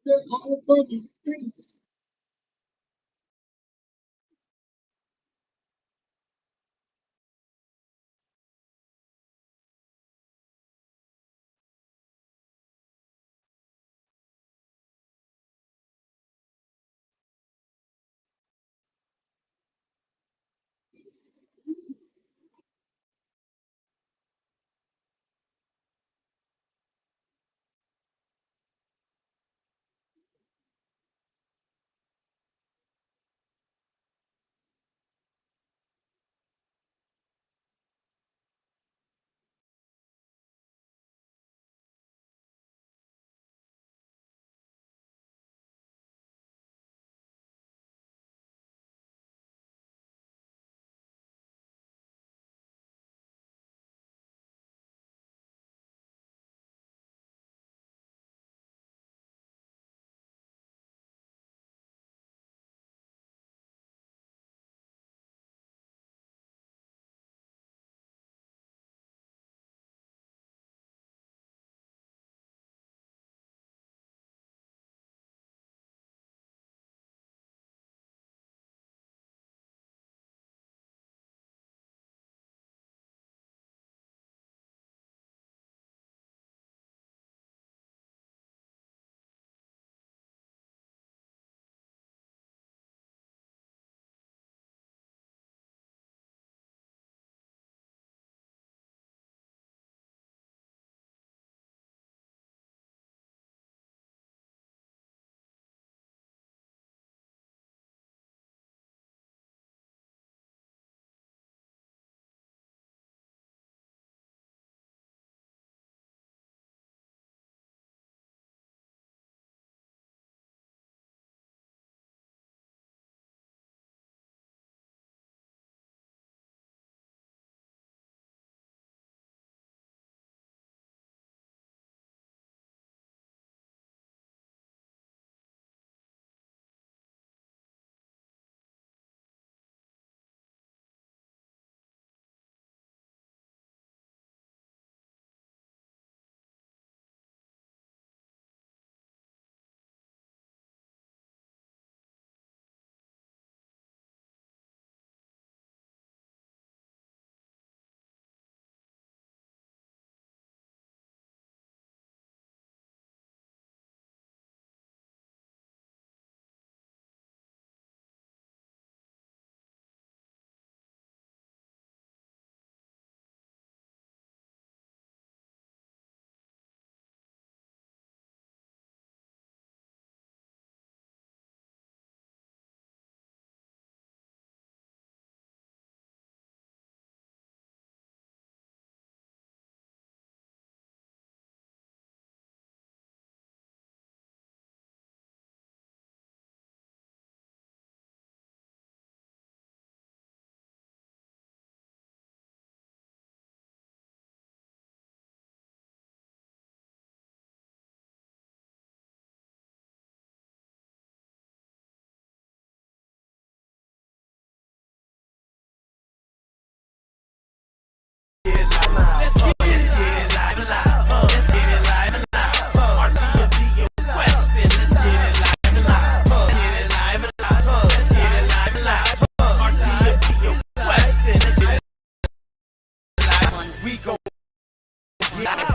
They're all fucking free.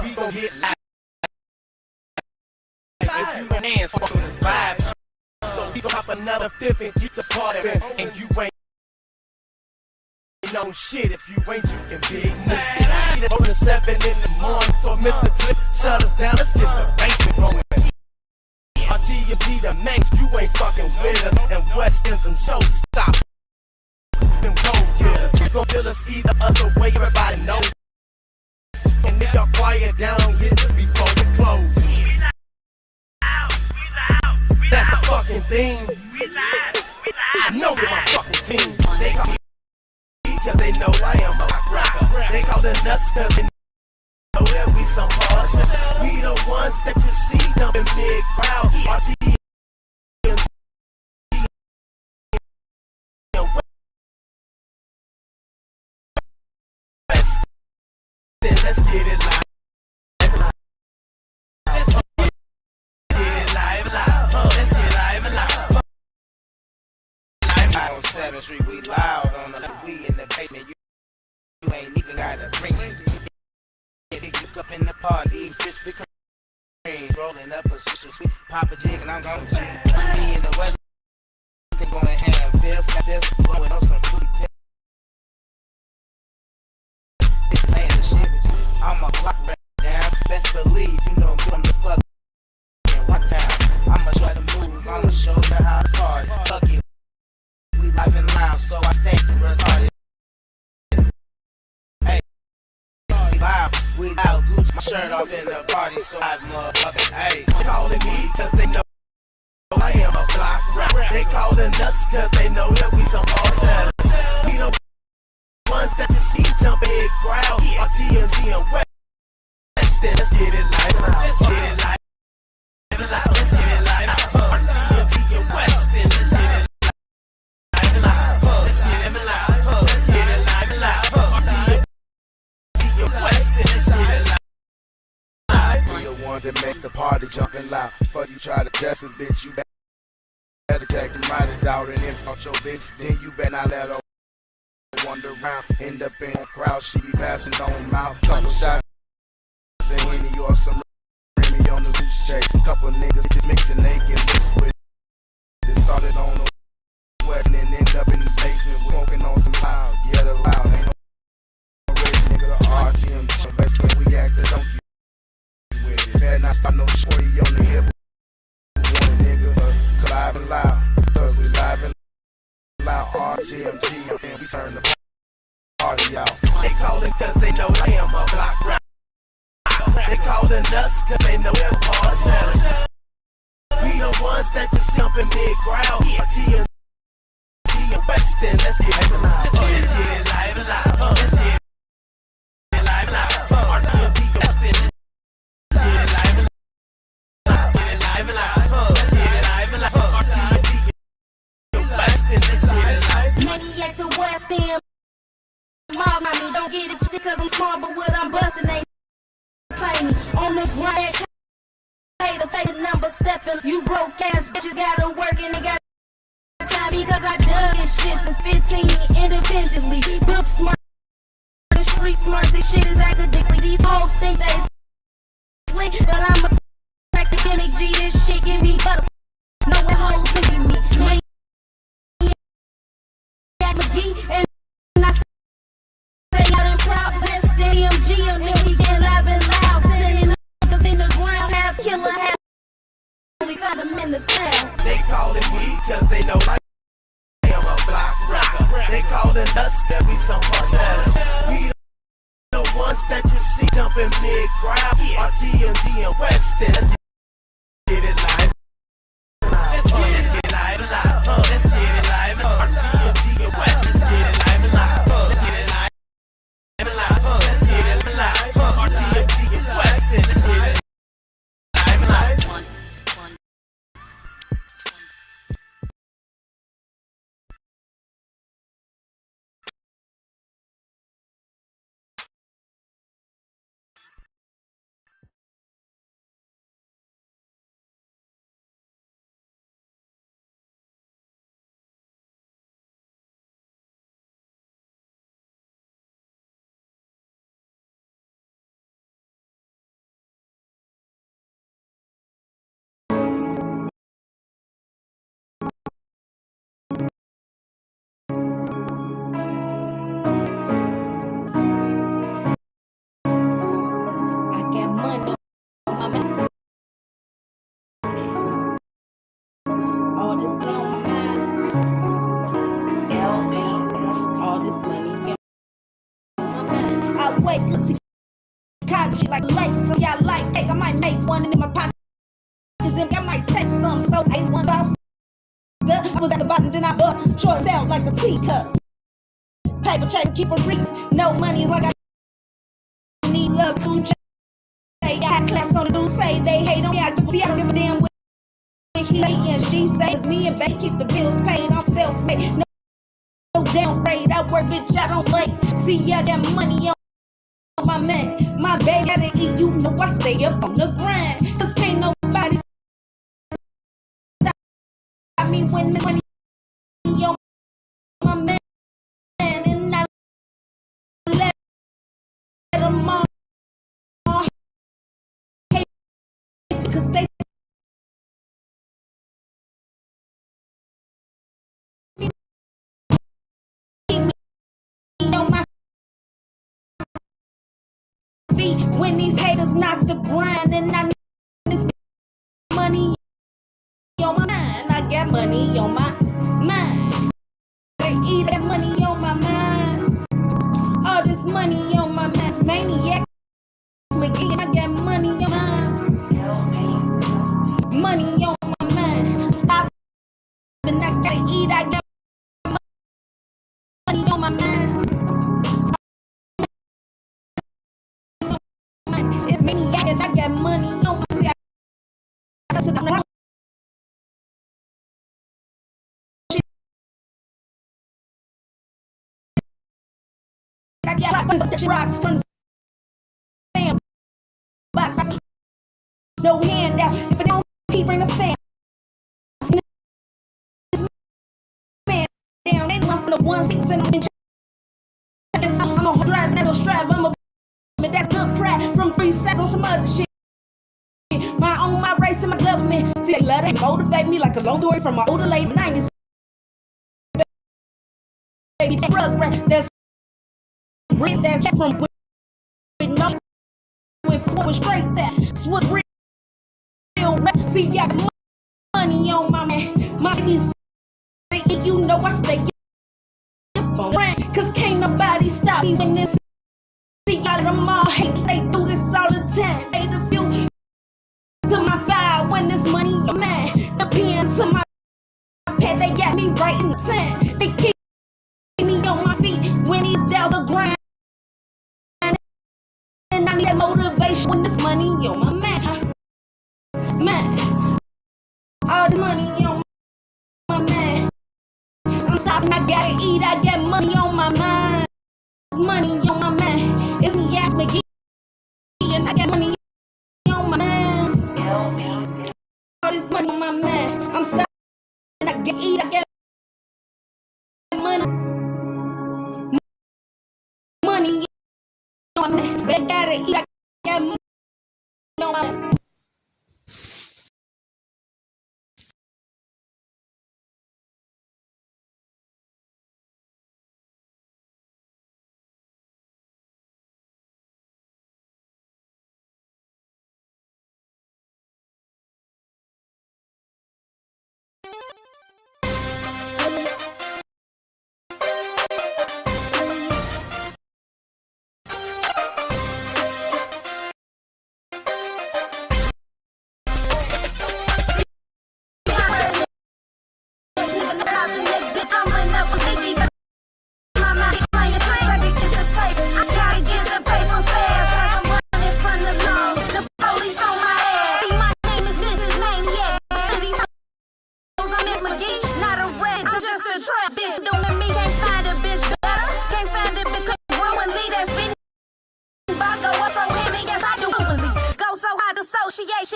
We gon' get live. If you dance for this vibe, so we gon' hop another fifth and get the party. And you ain't on shit. If you ain't, you can be me. Open at 7 in the morning for Mr. Cliff. Shut us down, let's get the basement going. RTB the mains, you ain't fucking with us. And West End some showstoppers. Them cold killers. You gon' kill us either other way, everybody knows. And if y'all quiet down, hit this before we close. That's the fucking thing. I know you're my fucking team. They call me cause they know I am a rocker. They callin' us cause they know that we some bosses. We the ones that you see dumping big crowd. RT let's get it live. Let's get it live. on 7th Street, we loud on the we in the basement. You ain't even gotta bring it. Get up in the party, eat Krispy Kreme, rolling up a sweet Papa Jig, and I'm gon' G. Me in the West, going ham, fifth, blowing on some fruity pills. Bitches saying the shit. I'm a block right down. Best believe you know me from the fucking rock town. I'ma try to move, I'ma show you how to party. Fuck it, we live and loud, so I stay retarded. Hey, we loud, Gucci my shirt off in the party, so I motherfucking hey. They calling me cause they know I am a block rap. They calling us cause they know that we some hard sellers. We the ones that you see jump big crowd. Our TMG and West. Let's get it live. Let's get it live. Let's get it live. Our TMG and West. Let's get it live. Let's get it live. Let's get it live. Our TMG and West. Let's get it live. We the ones that make the party jumping loud. Before you try to test us, bitch, you better check them riders out. And if not your bitch, then you better not let her wander around. End up in a crowd, she be passing on mouth. Couple shots and Henny or some Remy on the loose check. Couple niggas just mixing, they get loose with it. It started on the west and then end up in the basement, smoking on some loud. Yeah, the loud ain't no rich nigga. The RTM, best when we act, don't you with it. Better not stop no shorty on the hip. One nigga, live and loud, cause we live and loud. RTMG, and we turn the party out. They callin' cause they know I am a block rap. They callin' us cause they know they're hard sellers. We the ones that you see up in big crowd. TMG and Weston, let's get it live. Let's get it live. Let's get it live. Our TMG and Weston, let's get it live. Get it live. Let's get it live. Our TMG and Weston, let's get it live. Money at the West End. Mob, I mean, don't get it twisted cause I'm smart, but what I'm busting ain't tiny. On the grind, take the number stepping. You broke ass bitches gotta work and they got time because I dug this shit since 15 independently. Book smart, street smart, this shit is academically. These hoes think they slick, but I'm a academic G. This shit give me butter. No one hoes thinking me. McGee and TMG and then we get live and loud. Sitting niggas in the ground, half killer, half we found them in the town. They callin' me cause they know I am a block rocker. They callin' us that we some hard sellers. We the ones that you see jumping big crowd. Our TMG and Weston. Let's get it live. Let's get it live. Let's get it live. Our TMG and Weston. Let's get it live. Let's get it live. Let's get it live. Our TMG and Weston. Let's get it live. Like lights from y'all like cake. I might make one and in my pocket. I might take some, so I one off. I was at the bottom, then I bust shorts out like a teacup. Paper chase, keep a reach. No money is like I need love to I got class on the dude say they hate on me. I don't give a damn what he and she says me and babe keep the bills paid. I'm self-made. No downgrade. I work, bitch. I don't play. See, I got money on my man. My baby gotta eat, you know I stay up on the grind. Cause can't nobody stop me when the money on When these haters knock the grind, and I need this money on my mind. I got money on my mind. They eat that money on my mind. All this money on my mind. Maniac McGee, I got money on my mind. Money on my mind. Stop and I gotta eat. I got money on my mind. It's maniac and I got money on my mind. I got rocks from the box. No handout. If it don't bring the fam. Man down. They left from the 1-6 and I'm a drive, never strive. I'm a that's good pride from 3 sets on some other shit. My own, my race, and my government. See, they love it, motivate me like a long story from my older late 90s. Baby, that drug rap, that's real, that's from with no with straight that was real rap. See, I got money on my man. My knees, you know I stay up on brand, cause can't nobody stop me when this. See, y'all them all hate, they do this all the time. They the few to my vibe when this money on man. The pen to my pad, they got me right in the time. They keep me on my feet when he's down the grind. And I need that motivation when this money on my man. Man, all this money on my man. I'm stopping, I gotta eat, I got money on my mind. Money on my man. It's me at McGee, and I got money on my man. All this money on my man. I'm stopping, I gotta eat, I got money. Money on my man. I gotta eat, I got money on my man.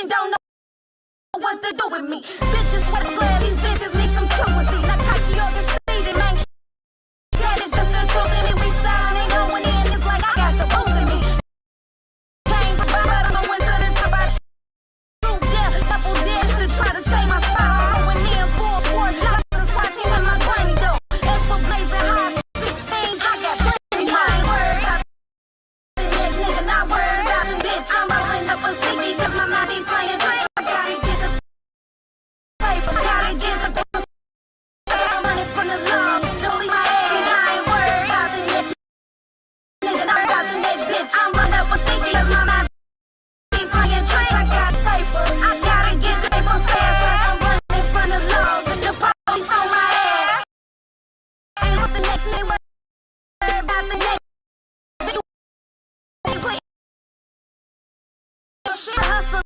Don't know what to do with me. Bitches wanna play, these bitches need some truancy. Not cocky or conceited, man. That is just the truth in me. We styling and going in, it's like I got the booth in me. Came from but I'm going to the top. I shoot down, double dash to try to take my style. Going in full force, like the SWAT team in my granny though. As for blazing high 16s, I got plenty. I ain't worried about the next nigga, not worried about the bitch. I'm rolling up a stick because my mind be playing tricks. I gotta get the paper, gotta get the paper. I'm running from the law, don't leave my ass. I ain't worried about the next nigga, not about the next bitch. I'm running up a stick because my mind be playing tricks. I got paper, I gotta get the paper fast. I'm running from the law, and the police on my ass. Ain't with the next nigga, worried about the next. You put your shit hustle.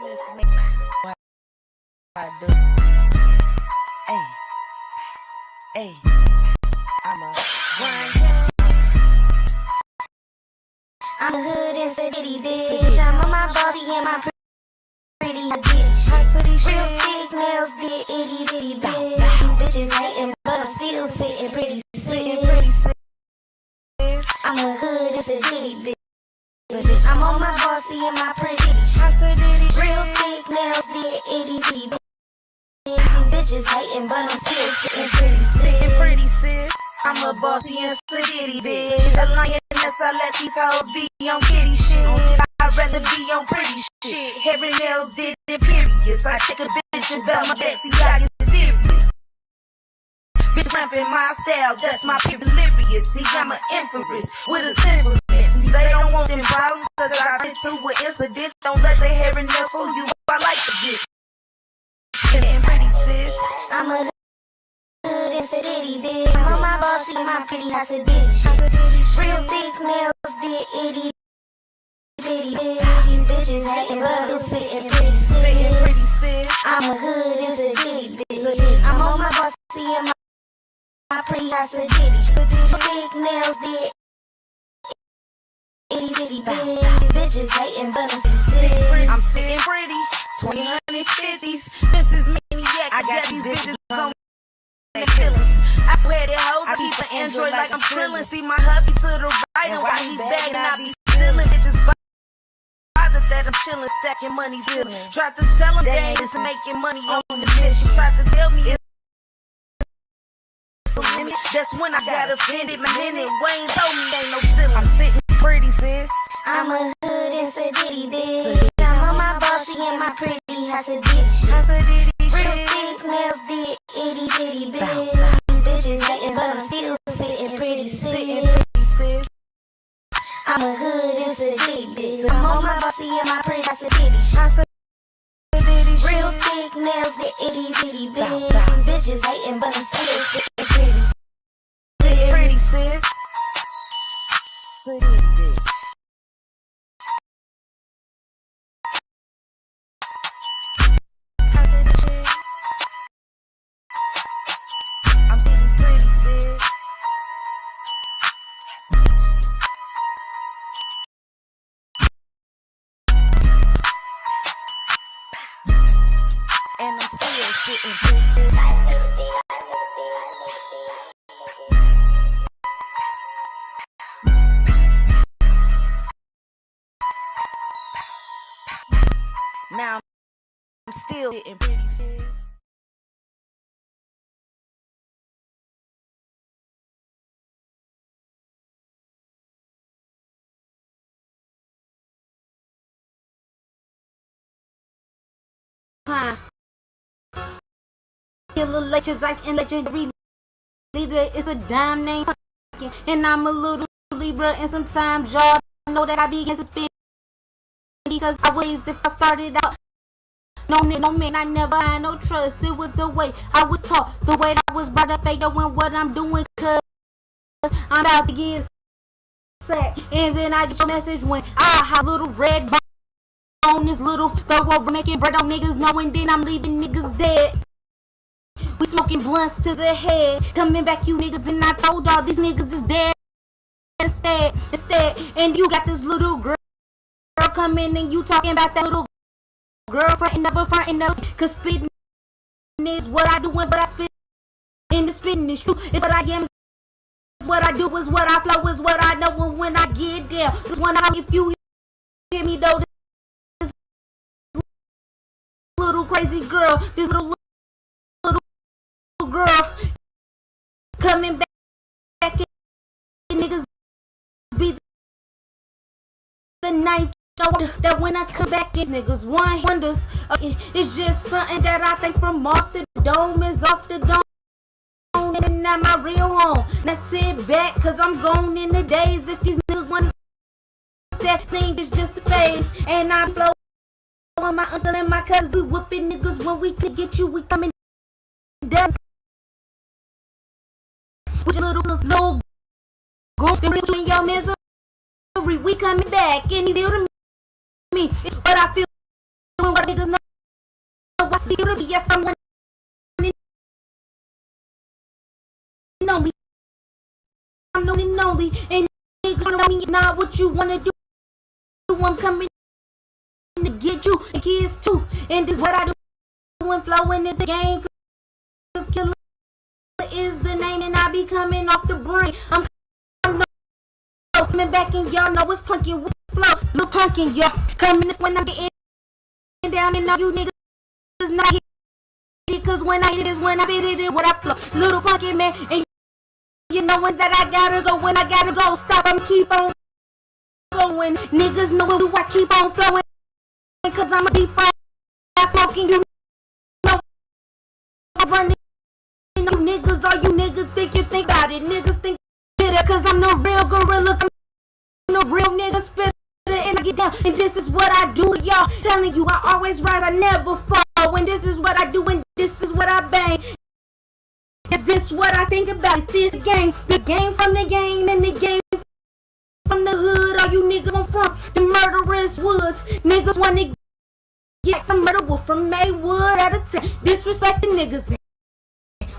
What I do? Hey, hey, I'm a grind. I'm a hood and city bitch. I'm on my bossy and my pretty bitch. Real big nails, did itty bitty bitch. These bitches hating, but I'm still sitting pretty sick. I'm a hood and city bitch. I'm on my bossy and my pretty bitch. Real big nails, did itty bitty bitch. These bitches hating, but I'm still sitting pretty sis. I'm a bossy and city bitch. A lioness, I let these hoes be on kitty shit. I'd rather be on pretty shit. Hair and nails did it periods. I check a bitch about my back, see I get serious. Bitch ramping my style, that's my delirious. See, I'm an empress with a temperament. See, they don't want them bottles, cause I get to an incident. Don't let the hair and nails fool you. I like the bitch. And pretty sis. I'm a hood and city bitch. I'm on my bossy, my pretty house a bitch. Real thick nails, did itty bitty bitch. These bitches hating, but I'm sitting pretty sis. I'm a hood and city bitch. I'm on my bossy and my pretty house a bitch. Thick nails, did itty bitty bitch. These bitches hating, but I'm sitting pretty. 2050s, Mrs. Maniac. I got these bitches on their feelings. I wear the hoes, I keep an Android like I'm drilling. See my hubby to the right, and while he bagging, I be stealing. Bitches bothered that I'm chilling, stacking money, stealing. Tried to tell them that it's making money on the mission. Tried to tell me it's a limit. That's when I got offended. My minute Wayne told me ain't no ceiling. I'm sitting pretty, sis. I'm a hood and city bitch. I'm on my bossy and my pretty house a bitch. Real big nails, did itty bitty bitch. These bitches hating, but I'm still sitting pretty sis. I'm a hood and city bitch. I'm on my bossy and my pretty house a bitch. Real big nails, did itty bitty bitch. These bitches hating, but I'm still sitting pretty sis. City bitch. I'm sitting pretty, sis. And I'm still sitting pretty, sis. Now I'm still sitting pretty, sis. Time. Killer lectures, ice and legendary leader is a dime name. And I'm a little Libra, and sometimes y'all know that I begin to spin because I was if I started out. No man, I never had no trust. It was the way I was taught, the way I was brought up, and what I'm doing, cause I'm about to get sad. And then I get your message when I have little red bone on this little thorough making bread on niggas, knowing then I'm leaving niggas dead. We smoking blunts to the head, coming back you niggas, and I told y'all these niggas is dead instead. And you got this little girl coming and you talking about that little girl frontin' up, cause spittin' is what I do, and but I spit in the spittin' is true. It's what I am, it's what I do, is what I flow, is what I know. And when I get down, cause when if you hear me though, this little crazy girl, this little girl coming back and niggas be the ninth. That when I come back in niggas wonders, it's just something that I think from off the dome is off the dome, and not my real home. Now sit back, cause I'm gone in the days. If these niggas want to that thing is just a phase, and I'm flowing my uncle and my cousin. We whooping niggas when we could get you, we coming down with your little goons, then put you in your misery. We coming back, and he's still to me. But I feel when what niggas to be yes, someone only. I'm lonely, and niggas know me not what you wanna do. I'm coming to get you and kids too, and this what I do. And flowing is the game, 'cause killer is the name, and I be coming off the brain. I'm coming back, and y'all know it's punkin' with flow. Little punkin', y'all coming this when I'm getting down, and all you niggas not hit it, 'cause when I hit it is when I fit it in what I flow. Little punkin' man, and you knowin' that I gotta go when I gotta go. Stop, I'm keep on going. Niggas know what I keep on flowing, 'cause I'm a deep fire smoking. You know I'm running. You niggas, all you niggas think you think about it. Niggas think bitter, 'cause I'm no real gorilla. I'm no real nigga spitter, and I get down. And this is what I do, y'all. Telling you, I always rise, I never fall. And this is what I do, and this is what I bang. Is this what I think about it? This game, the game from the game, and the game from the hood. All you niggas want from the murderous woods. Niggas wanna get from murder wolf from Maywood out of town. Disrespecting niggas,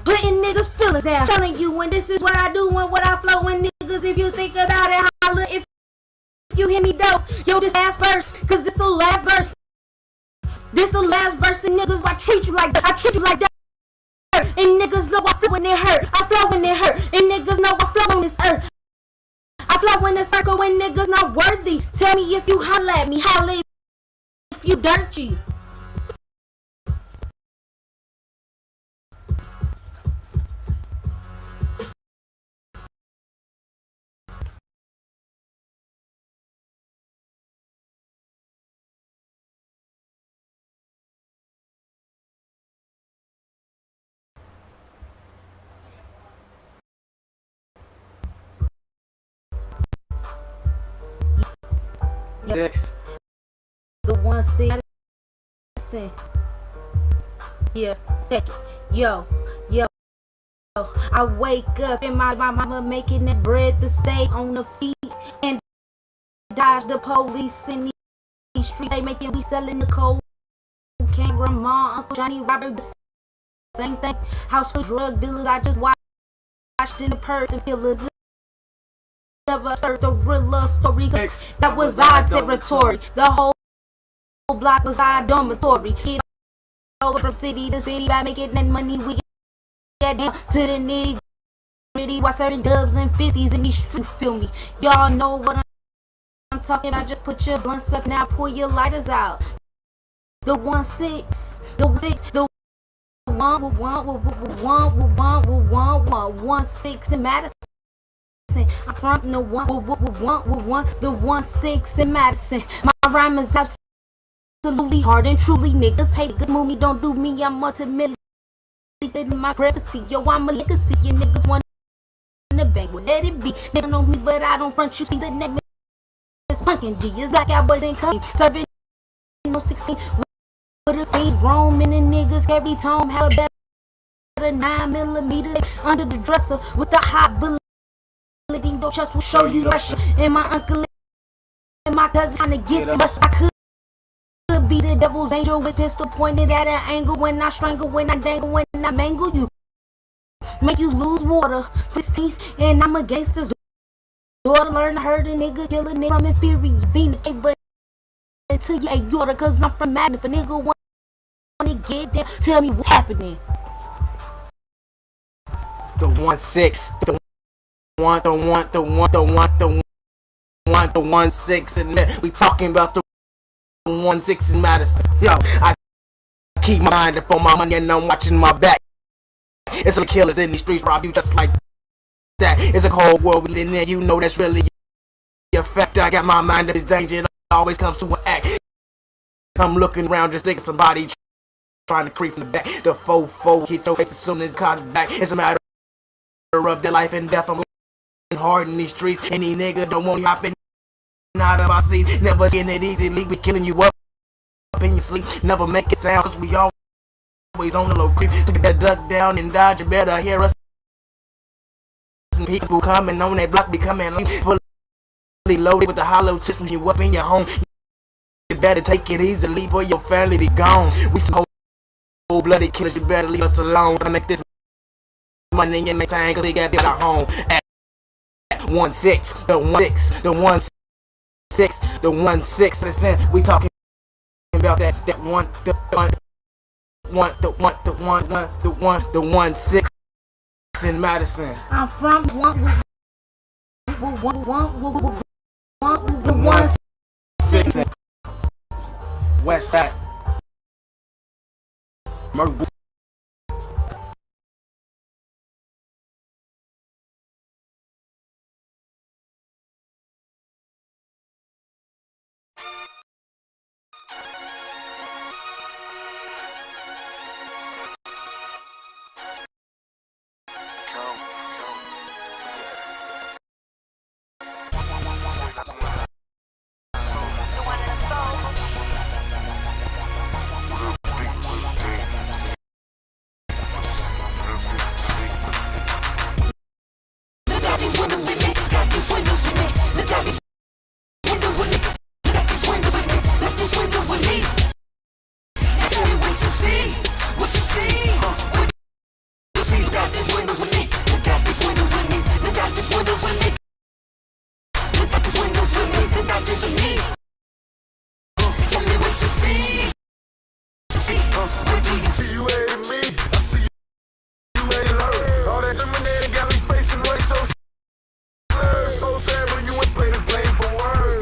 putting niggas feelings down. Telling you, and this is what I do and what I flow. And niggas, if you think about it, holla if you hear me though. Yo, this last verse, 'cause this the last verse. This the last verse, and niggas, I treat you like that. I treat you like that. And niggas know I flow when it hurt. I flow when it hurt. And niggas know I flow on this earth. I flow in the circle when niggas not worthy. Tell me if you holla at me. Holla if you dirty. Six. The one see. Yeah, check it. Yo. I wake up and my mama making that bread to stay on the feet and dodge the police in these streets. They making we selling the cold. Can't grandma, Uncle Johnny Robert, the same thing. House for drug dealers. I just watched in the purse and pillars. Never heard the real story, 'cause that was our territory. The whole block was our dormitory. Get over from city to city by making that money. We get down to the nitty gritty while serving dubs and 50s in these streets. Feel me? Y'all know what I'm talking about. Just put your blunts up now, pull your lighters out. The 1-6, the 6, the 1-6 in Madison. I'm from the 1-6 in Madison. My rhyme is absolutely hard and truly. Niggas hate niggas move me, don't do me. I'm ultimately in my privacy. Yo, I'm a legacy. You niggas want to bang, what let it be? They don't know me, but I don't front you. See the name is Punkin' G. It's black out boys ain't coming. Serving no 16 with a fiend. Roaming and niggas carry tone. Have a better 9mm under the dresser with the hot bullet. Your chest will show you the pressure. And my uncle and my cousin trying to get the bus. I could be the devil's angel with pistol pointed at an angle. When I strangle, when I dangle, when I mangle you, make you lose water. 16, and I'm a gangster's daughter. Learn to hurt a nigga, kill a nigga from inferior. Being a but until you ain't daughter, 'cause I'm from Madden. If a nigga wanna get down, tell me what's happening. The 1-6. The 1-6, and we talking about the 1-6 in Madison. Yo, I keep my mind up on my money and I'm watching my back. It's like killers in these streets rob you just like that. It's a cold world we live in, you know that's really a fact. I got my mind up, it's danger, it always comes to an act. I'm looking around just thinking somebody trying to creep from the back. The 4-4 hit your face as soon as it's caught back. It's a matter of their life and death. I'm hard in these streets. Any nigga don't want you hopping out of our seats. Never getting it easily. We killing you up in your sleep. Never make it sound, 'cause we always on the low creep. So get that duck down and dodge. You better hear us. Some people coming on that block, be coming fully loaded with the hollow tips when you up in your home. You better take it easily, or your family be gone. We some blooded killers, you better leave us alone. I make this money in my tank, cause they got built at home. At 1-6, the 1-6, the 1-6, the 1-6. Listen, we talking about that 1-6 in Madison. I'm from the 1-6 West Side. Murder.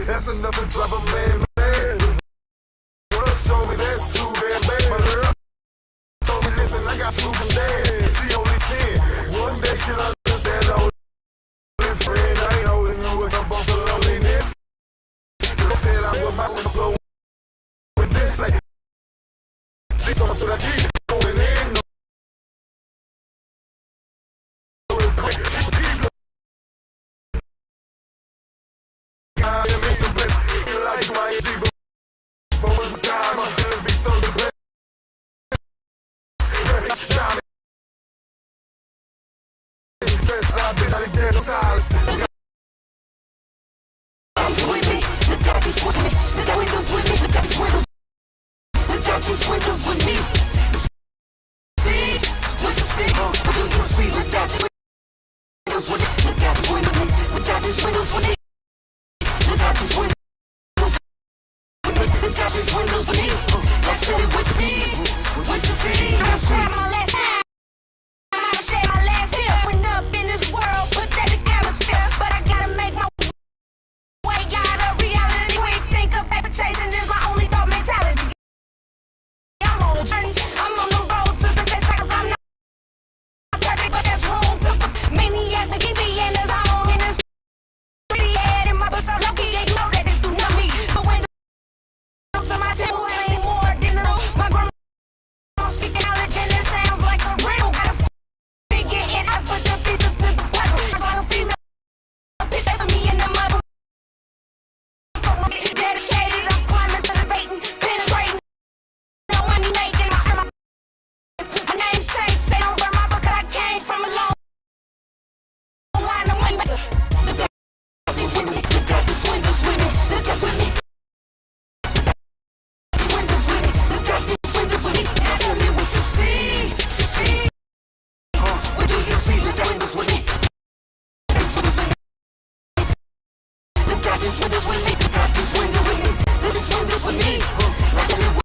That's enough to drop a man. Show me that's too damn bad. My girl told me, listen, I got super dance. She only 10. One day she'll understand only friend. I ain't holding you with a bump of loneliness. I said I was about to blow with this. Like, see, so should I keep going in? God, it makes a bless. Like my G, for the time, I'm gonna be so depressed. I've been out of dead silence. These windows with me. See what you see? What do you see? Look out these windows with me. Look out these windows with me. Look out these windows with me. Look out these windows with me. Look out these windows with me. I'll tell you what you see. What you see? I see my last time. I share my last year. Went up in this world, put that in the atmosphere. But I gotta make my way out of reality. We think of paper chasing is my only thought mentality. I'm on a journey. I'm on the road to success. Cause I'm not perfect, but there's room to maniac to keep me in the zone. In this pretty head in my books, I'm lucky. And you know that they do not me. But when to my table, it ain't more than a room. My grandma speaking out and it sounds like a riddle. Gotta figure it out, put the pieces to the puzzle. I'm like a female. Pick up me in the mother. So I'm dedicated. I'm climbing, elevating, penetrating. No money making. My name's say don't burn my book, 'cause I came from a long line of money. Look out these windows, look out these windows with me. Look out with me. These windows with me. Look out these windows with me. Now tell me what you see. You see? What do you see? Look out windows with me. These windows with me. Look out these windows with me. Look out these windows with me. Look out these windows with me. Now tell me what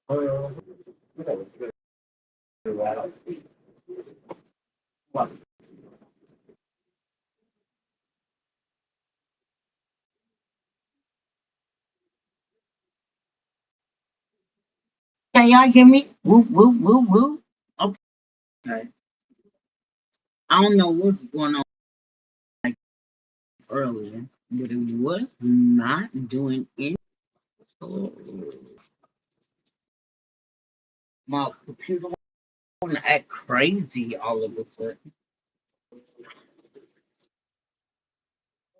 Can y'all hear me? Woo, woo, woo, woo. Okay. I don't know what's going on like earlier, but it was not doing any. Oh, my computer want to act crazy all of a sudden.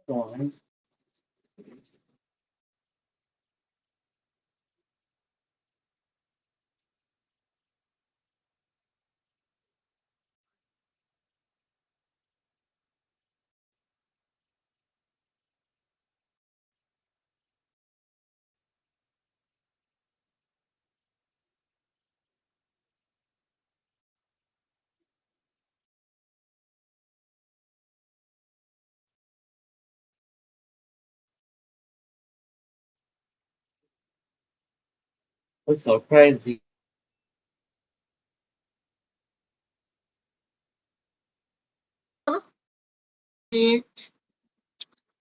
So, it's so crazy.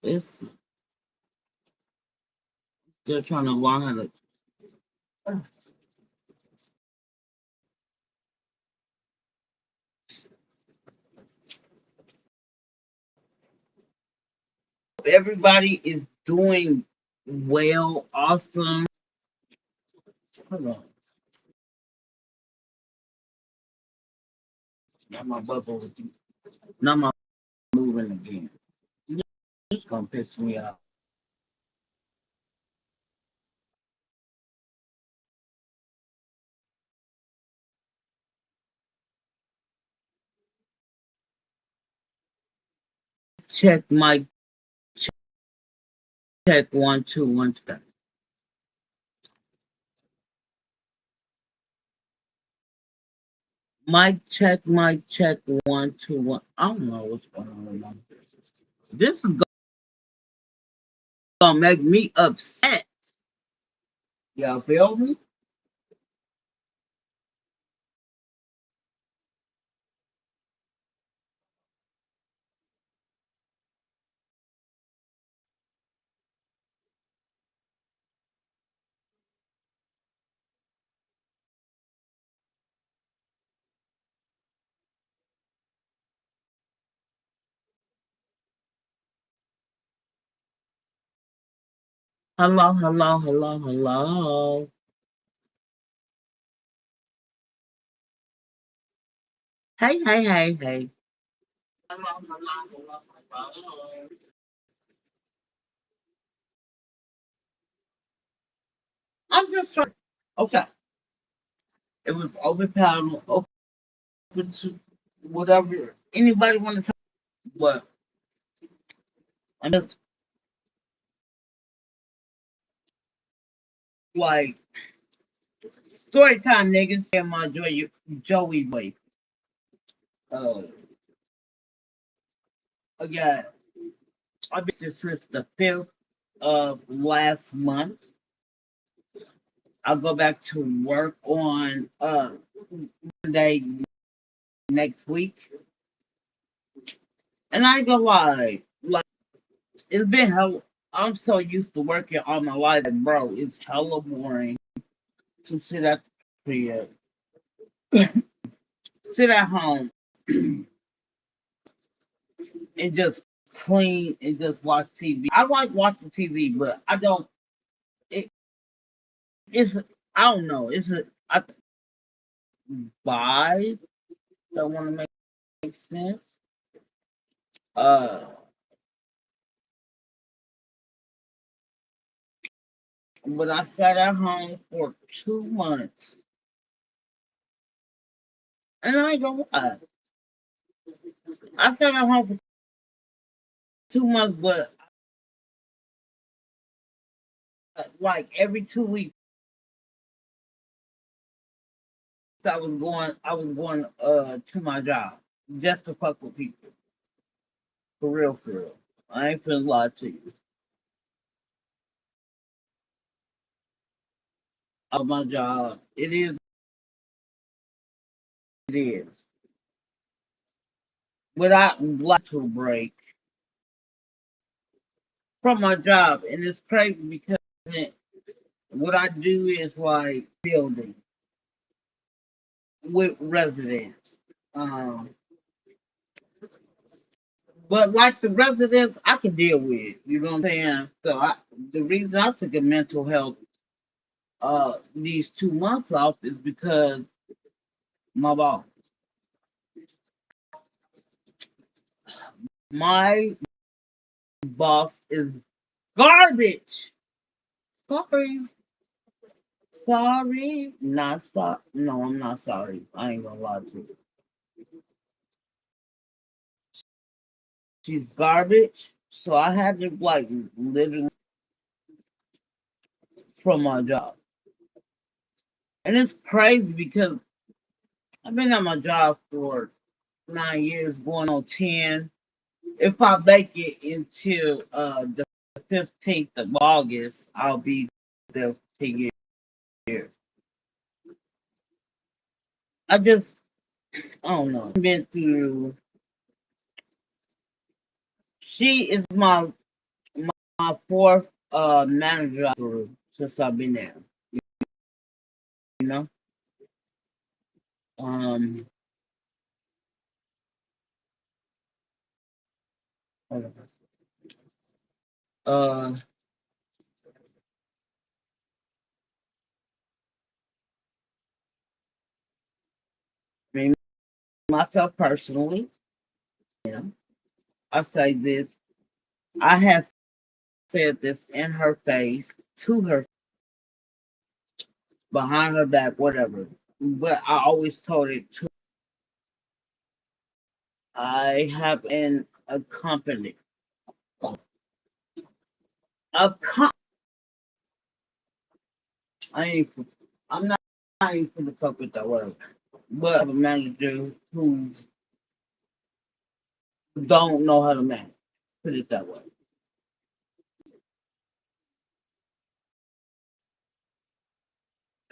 It's still trying to learn how to. Everybody is doing well, awesome. Hold on. Now my bubble, now my moving again. It's gonna piss me off. Check my check 1 2 1 2. Mic check 1 2 1. I don't know what's going on with my. This is gonna make me upset. Y'all feel me? Hello, hello, hello, hello. Hey, hey, hey, hey. Hello, hello, hello, hello. I'm just trying. Okay. It was open panel, open to whatever anybody want to talk. But I'm just like story time, niggas. And my Joey wife. Uh, again, I've been here since the 5th of last month. I'll go back to work on Monday next week. And I ain't gonna lie, like it's been hell. I'm so used to working all my life, and bro, it's hella boring to sit at the sit at home and just clean and just watch TV. I like watching TV, but I don't. It, it's I don't know. It's a I vibe that want to make sense. Uh, but I sat at home for 2 months, and I ain't gonna lie. I sat at home for 2 months, but like every 2 weeks, I was going to my job just to fuck with people. For real, for real. I ain't finna lie to you. A lot to you. 'Cause, like, every 2 weeks I was going to my job just to fuck with people. For real, for real. I ain't finna lie to you. 'Cause, like, every 2 weeks I was going to my job just to fuck with people. For real, for real. I ain't finna lie to you. 'Cause, like, every 2 weeks I was going to my job just to fuck with people. For real, for real. I ain't finna lie to you. of my job. It is. Without like to break from my job, and it's crazy because what I do is like building with residents. Um, but like the residents, I can deal with. You know what I'm saying? The reason I took a mental health these 2 months off is because my boss, my boss is garbage. Sorry, sorry, not sorry. No, I'm not sorry. I ain't gonna lie to you. She's garbage. So I had to like literally from my job. And it's crazy because I've been at my job for 9 years, going on 10. If I make it until the 15th of August, I'll be there for 10 years. I don't know. I've been through, she is my fourth manager through since I've been there, you know? Um, uh, me, myself personally, you know, I say this, I have said this in her face, to her, behind her back, whatever. But I always told it to. I have in a company, a com- I ain't, I'm not, I ain't for the fuck with that word, but I have a manager who don't know how to manage. Put it that way.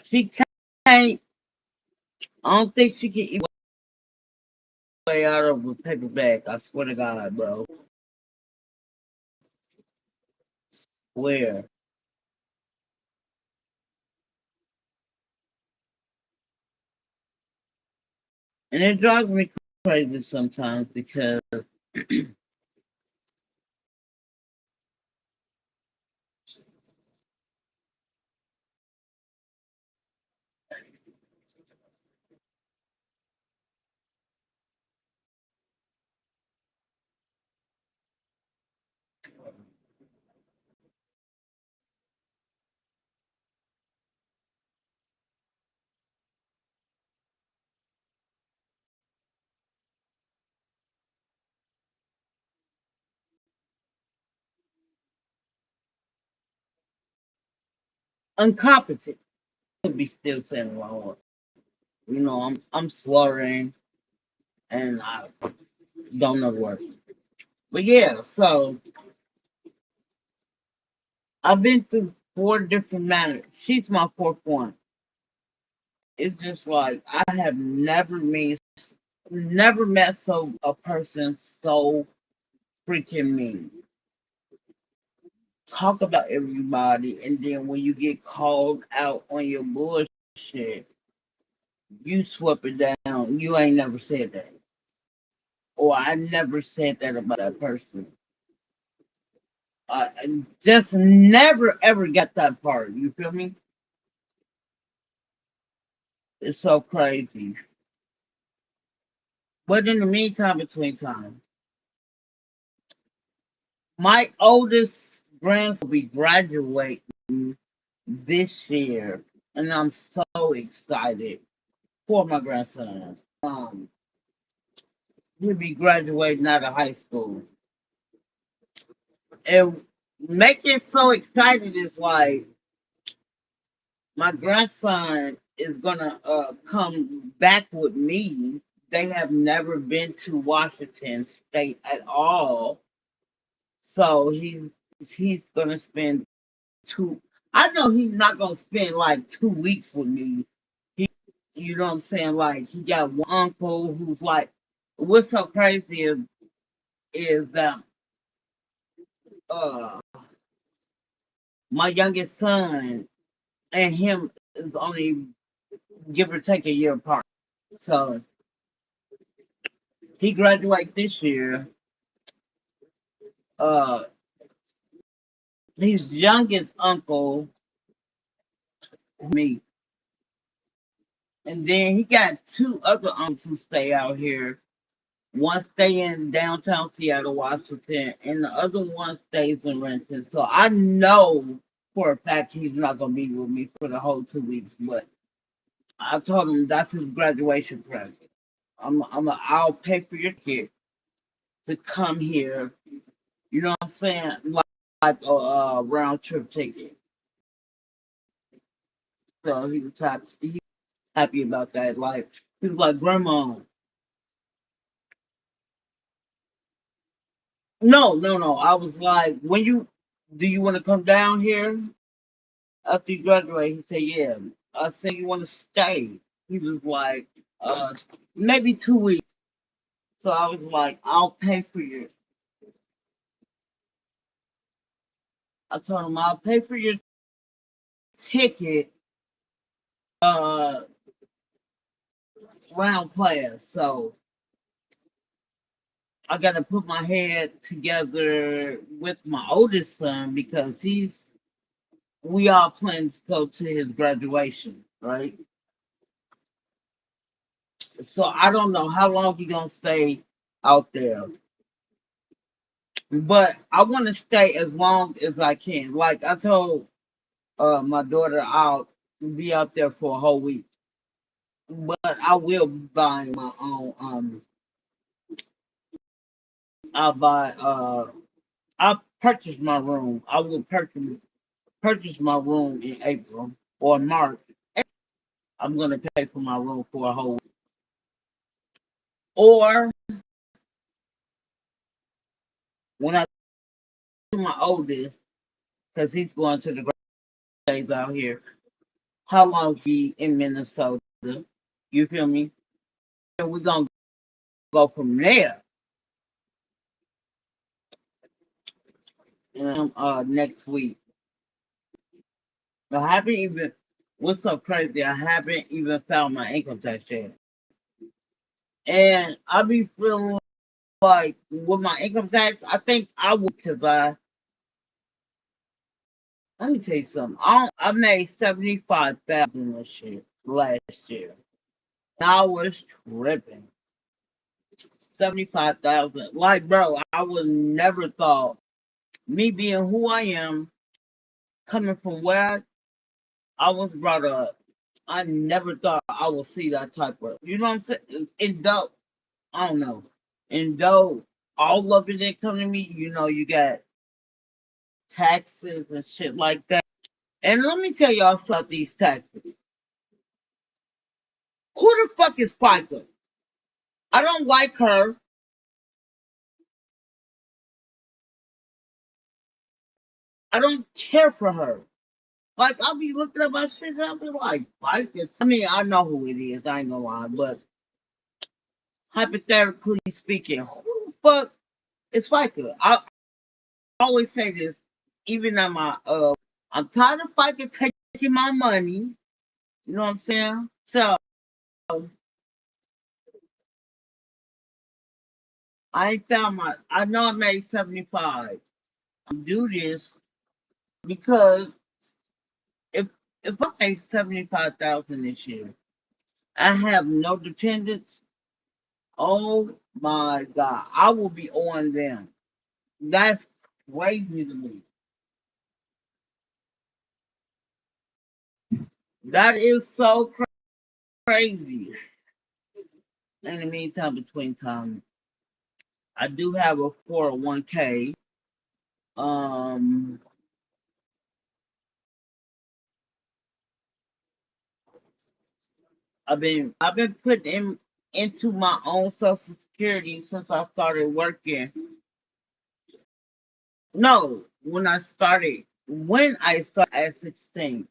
She can't. I don't think she can eat way out of a paper bag. I swear to God, bro. Swear. And it drives me crazy sometimes because incompetent. Could be still saying the wrong word. You know, I'm slurring and I don't know the word. But yeah, so I've been through four different managers. She's my fourth one. It's just like I have never met a person so freaking mean. Talk about everybody, and then when you get called out on your bullshit, you sweep it down. You ain't never said that, or I never said that about that person. I just never ever got that part. You feel me? It's so crazy. But in the meantime, between time, my oldest grandson will be graduating this year, and I'm so excited for my grandson. He'll be graduating out of high school, and make it so excited is like my grandson is gonna come back with me. They have never been to Washington State at all, so he's gonna spend two. I know he's not gonna spend like 2 weeks with me. He, you know what I'm saying? Like he got one uncle who's like, what's so crazy is that uh my youngest son and him is only give or take a year apart. So he graduated this year. Uh, his youngest uncle, me, and then he got two other uncles who stay out here. One stay in downtown Seattle, Washington, and the other one stays in Renton. So I know for a fact he's not gonna be with me for the whole 2 weeks. But I told him that's his graduation present. I'll pay for your kid to come here. You know what I'm saying? Like a round trip ticket. So he happy about that. Like he was like, Grandma, no. I was like, do you want to come down here after you graduate? He said, yeah. I said, you want to stay? He was like, uh, maybe 2 weeks. So I was like, I'll pay for your. I told him I'll pay for your ticket, uh, round class. So I got to put my head together with my oldest son because we all plan to go to his graduation, right? So I don't know how long he gonna stay out there, but I want to stay as long as I can. Like I told my daughter, I'll be out there for a whole week, but I will buy my own. I'll buy. I'll purchase my room. I will purchase my room in April or March. I'm gonna pay for my room for a whole week. Or when I do my oldest, because he's going to the days out here. How long he in Minnesota? You feel me? And we're gonna go from there. And next week. I haven't even. What's so crazy? I haven't even found my income tax yet, and I be feeling like with my income tax, I think I would because I. Let me tell you something. I made 75,000 this year, last year. And I was tripping. 75,000. Like, bro, I would never thought me being who I am, coming from where I was brought up, I never thought I would see that type of, you know what I'm saying? And though, I don't know. And though all of it didn't come to me, you got taxes and shit like that. And let me tell y'all about these taxes. Who the fuck is FICA? I don't like her. I don't care for her. Like, I'll be looking at my shit and I'll be like, FICA. I mean, I know who it is. I ain't gonna lie. But hypothetically speaking, who the fuck is FICA? I always say this, even at my I'm tired of FICA taking my money. You know what I'm saying? So I ain't found I know I made 75. I do this because if I make 75,000 this year, I have no dependents. Oh my god, I will be on them. That's crazy to me. That is so crazy. In the meantime, between time, I do have a 401k. Um, I've been putting into my own social security since I started working. No, when I started when I started at 16.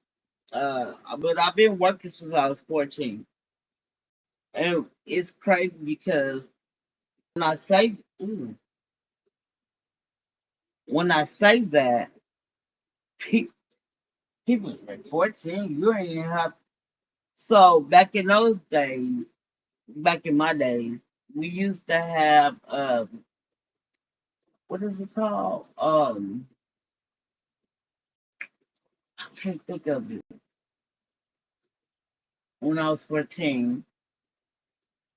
But I've been working since I was 14. And it's crazy because when I say ooh, when I say that, pe- people are like 14, you ain't even have. So back in those days, back in my days, we used to have what is it called? I can't think of it. When I was 14,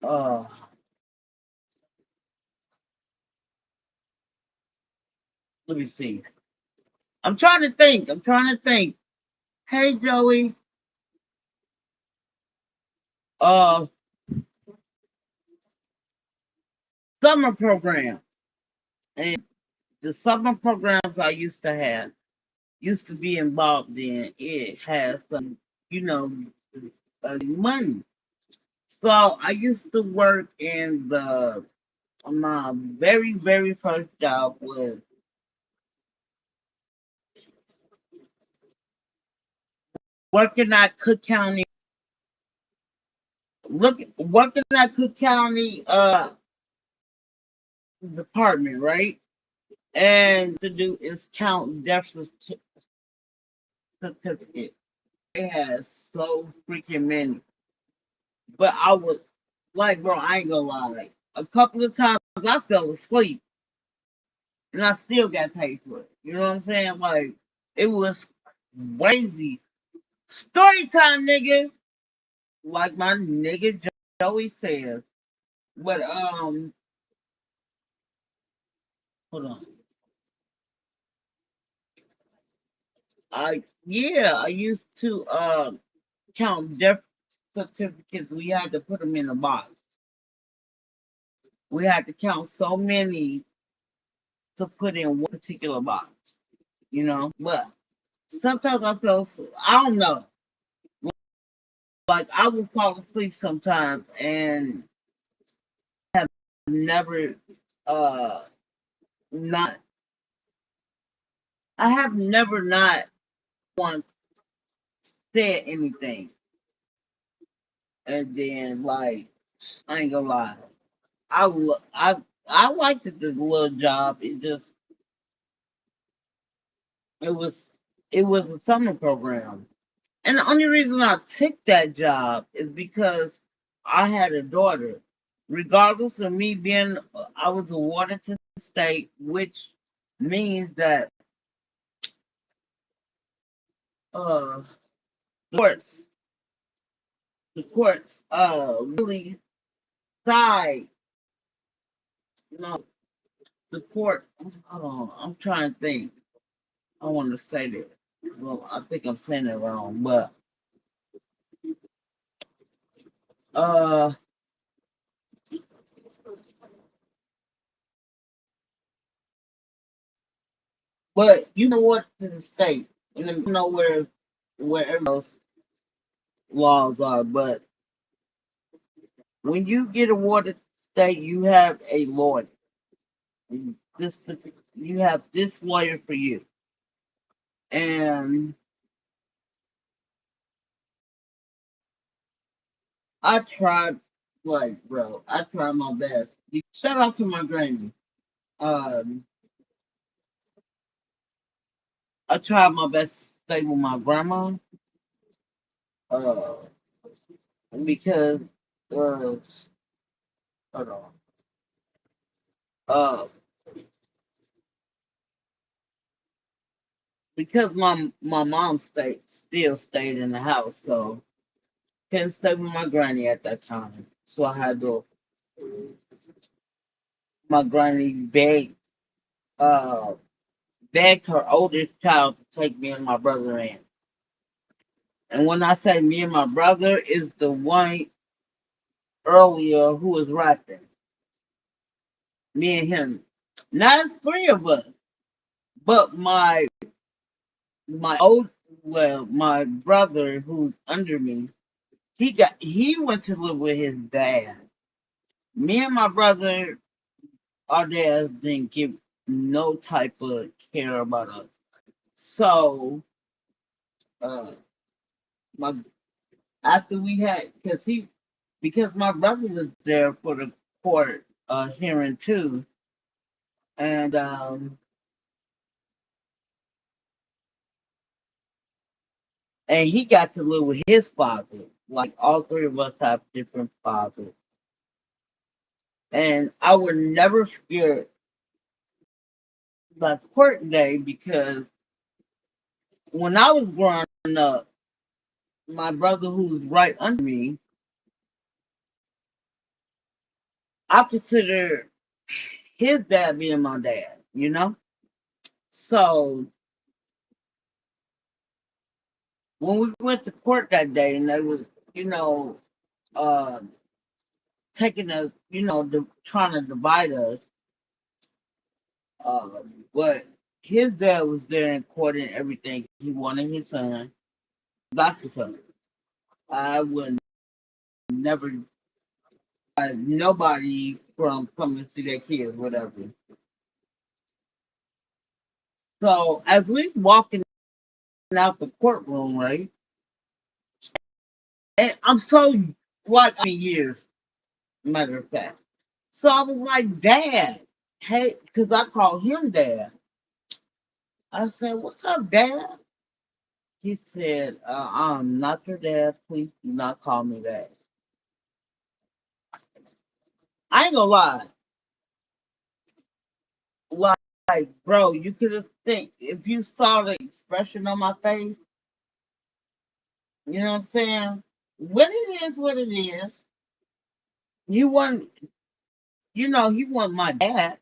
uh, let me see. I'm trying to think. I'm trying to think. Hey Joey, uh, summer program. And the summer programs I used to be involved in, it has some, you know, money. So I used to work in the my very first job was working at Cook County. Working at Cook County department, right? And to do is count death certificate. It has so freaking many. But I was like, bro, I ain't gonna lie. A couple of times I fell asleep and I still got paid for it. You know what I'm saying? Like it was crazy. Story time, nigga. Like my nigga Joey says. But hold on. I used to count death certificates. We had to put them in a box. We had to count so many to put in one particular box. You know, but sometimes I feel I don't know. Like I will fall asleep sometimes and never uh not I have never not once said anything. And then like I ain't gonna lie. I liked it this little job. It was it was a summer program. And the only reason I took that job is because I had a daughter. Regardless of me being, I was awarded to the state, which means that uh, the courts, really side, you know, the court. Hold on, I'm trying to think. I want to say that. Well, I think I'm saying it wrong, uh, but you know what? To the state, and I don't know where else laws are, but when you get awarded state, you have a lawyer. You have this lawyer for you, and I tried, like bro, I tried my best. Shout out to my granny. Um, I tried my best to stay with my grandma, uh, because hold on, uh, because my mom still stayed in the house, so couldn't stay with my granny at that time. So I had to my granny uh begged her oldest child to take me and my brother in. And when I say me and my brother is the one earlier who was rapping. Me and him. Not three of us, but my old my brother who's under me, he went to live with his dad. Me and my brother, our dads didn't give no type of care about us. So uh my after we had because my brother was there for the court hearing too, and he got to live with his father. Like all three of us have different fathers, and I would never forget the court day because when I was growing up, my brother who was right under me, I consider his dad being my dad, you know? So when we went to court that day and they was, you know, uh taking us, trying to divide us, but his dad was there in court and everything. He wanted his son. That's what's up. I would never nobody from coming to see their kids, whatever. So as we walking out the courtroom, right? And I'm so like years, matter of fact. So I was like, Dad, hey, because I call him Dad. I said, What's up, Dad? He said, I'm not your dad. Please do not call me that. I ain't gonna lie. Like, bro, you could have think if you saw the expression on my face, you know what I'm saying? What it is. You want, he wasn't my dad.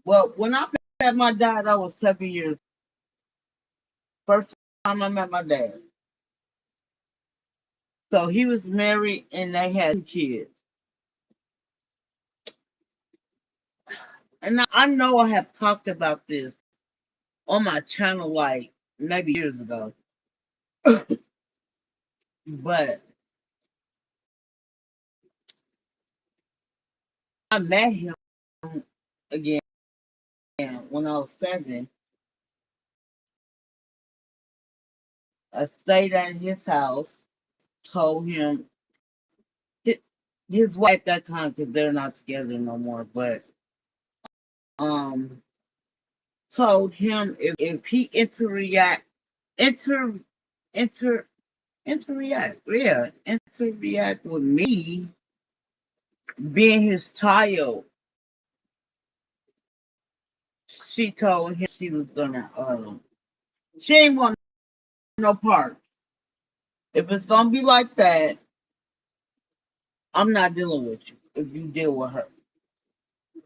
Well, when I met my dad, I was 7 years. First time I met my dad. So he was married and they had 2 kids. And I know I have talked about this on my channel like maybe years ago. But I met him again when I was 7. I stayed at his house, told him his wife at that time because they're not together no more, but um told him if he inter inter interact with me being his child, she told him she was gonna she ain't want no part. If it's gonna be like that, I'm not dealing with you if you deal with her.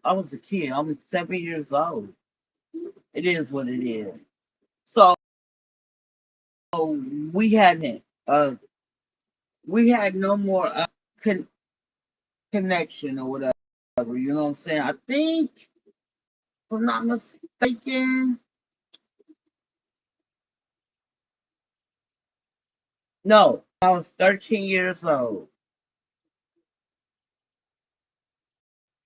I was a kid. I was 7 years old. It is what it is. So we had we had no more con- connection or whatever. You know what I'm saying? I think, if I'm not mistaken, no, I was 13 years old,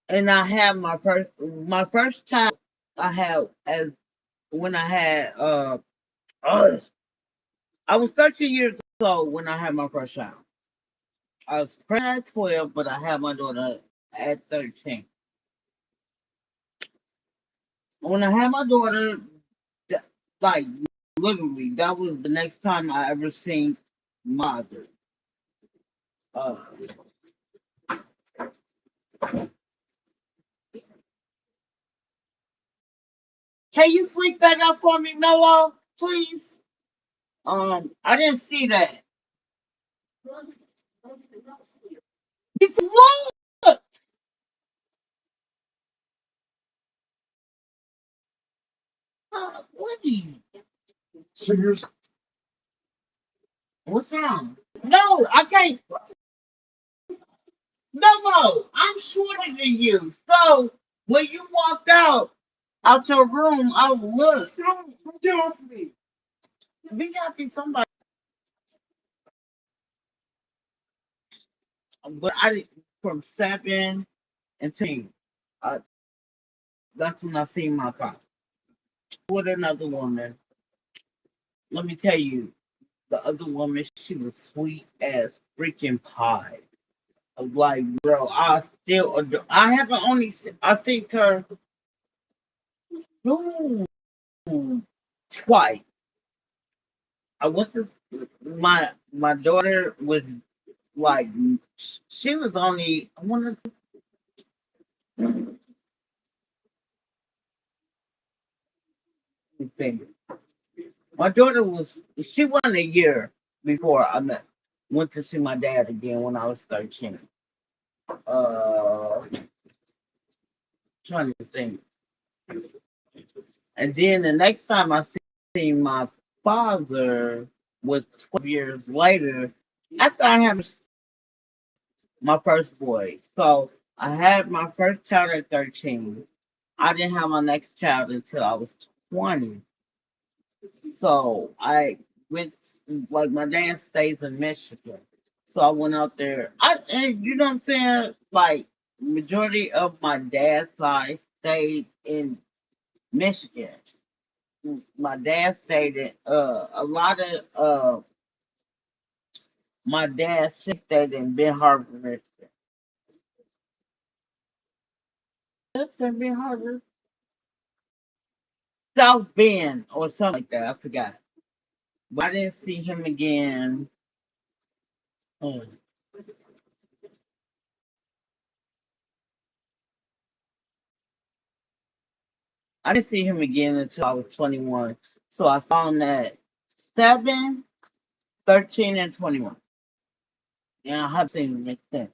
and I had my first child. I had as when I had uh I was 13 years old when I had my first child. I was pregnant at 12, but I had my daughter at 13. When I had my daughter, like literally, that was the next time I ever seen my mother. Uh, can you sweep that up for me, Mello, please? I didn't see that. It's look. What are you? What's wrong? No, I can't. No, I'm shorter than you. So when you walked out your room, I looked. Get off me. We got to see somebody. But I did from 7 and 10. That's when I seen my pop with another woman. Let me tell you, the other woman, she was sweet as freaking pie. I was like, bro, I still adore. I haven't only, I think her ooh, twice. I went to my daughter was like, she was only, I want to think. My daughter was, she wasn't a year before went to see my dad again when I was 13. Trying to think. And then the next time I seen my father was 12 years later after I had my first boy. So I had my first child at 13. I didn't have my next child until I was 20. So I went, like, my dad stays in Michigan. So I went out there. And you know what I'm saying? Like, majority of my dad's side stayed in Michigan. My dad stayed in a lot of my dad stayed in Ben Harbor, Michigan. That's in Ben Harbor, South Bend or something like that. I forgot, but I didn't see him again. um, I didn't see him again until I was 21. So I saw him at 7, 13, and 21. And I haven't seen him since.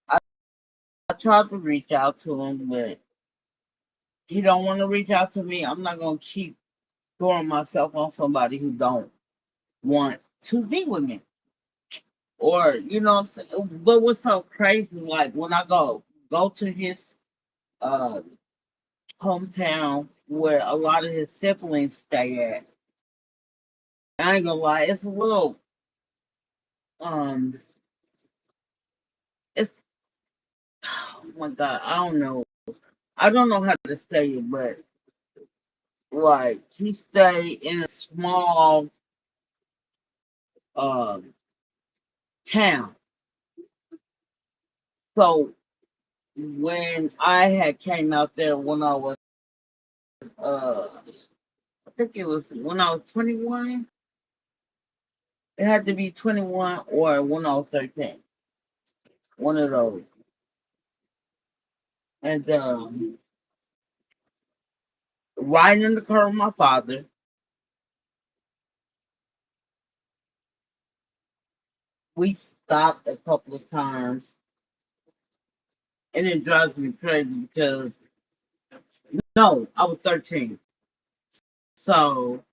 I tried to reach out to him, but he don't want to reach out to me. I'm not gonna keep throwing myself on somebody who don't want to be with me. Or, you know what I'm saying? But what's so crazy, like when I go to his uh hometown where a lot of his siblings stay at, I ain't gonna lie, it's a little um it's oh my god, I don't know how to say it, but like he stay in a small um town. So when I had came out there when I was I think it was when I was 21. It had to be 21 or when I was 13. One of those. And riding in the car with my father, we stopped a couple of times, and it drives me crazy because no, I was 13. So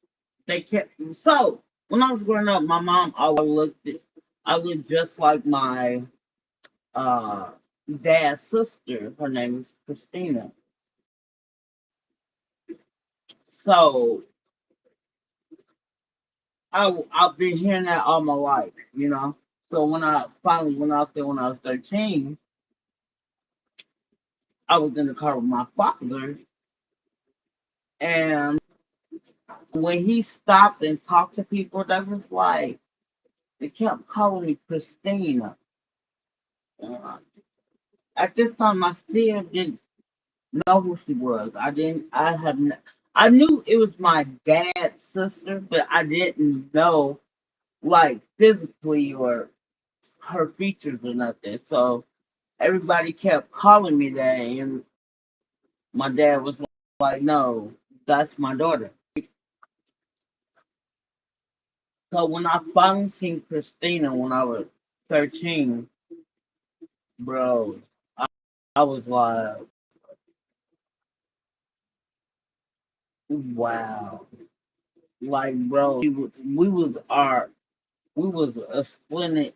they kept so when I was growing up, my mom always I looked just like my uh dad's sister. Her name is Christina. So I've been hearing that all my life, you know. So when I finally went out there when I was 13, I was in the car with my father, and when he stopped and talked to people, that was like they kept calling me Christina. Uh, at this time, I still didn't know who she was. I didn't. I have. I knew it was my dad's sister, but I didn't know like physically or her features or nothing. So everybody kept calling me that, and my dad was like, "No, that's my daughter." So when I finally seen Christina when I was 13, bro, I was like, wow. Like, bro, we was a splendid,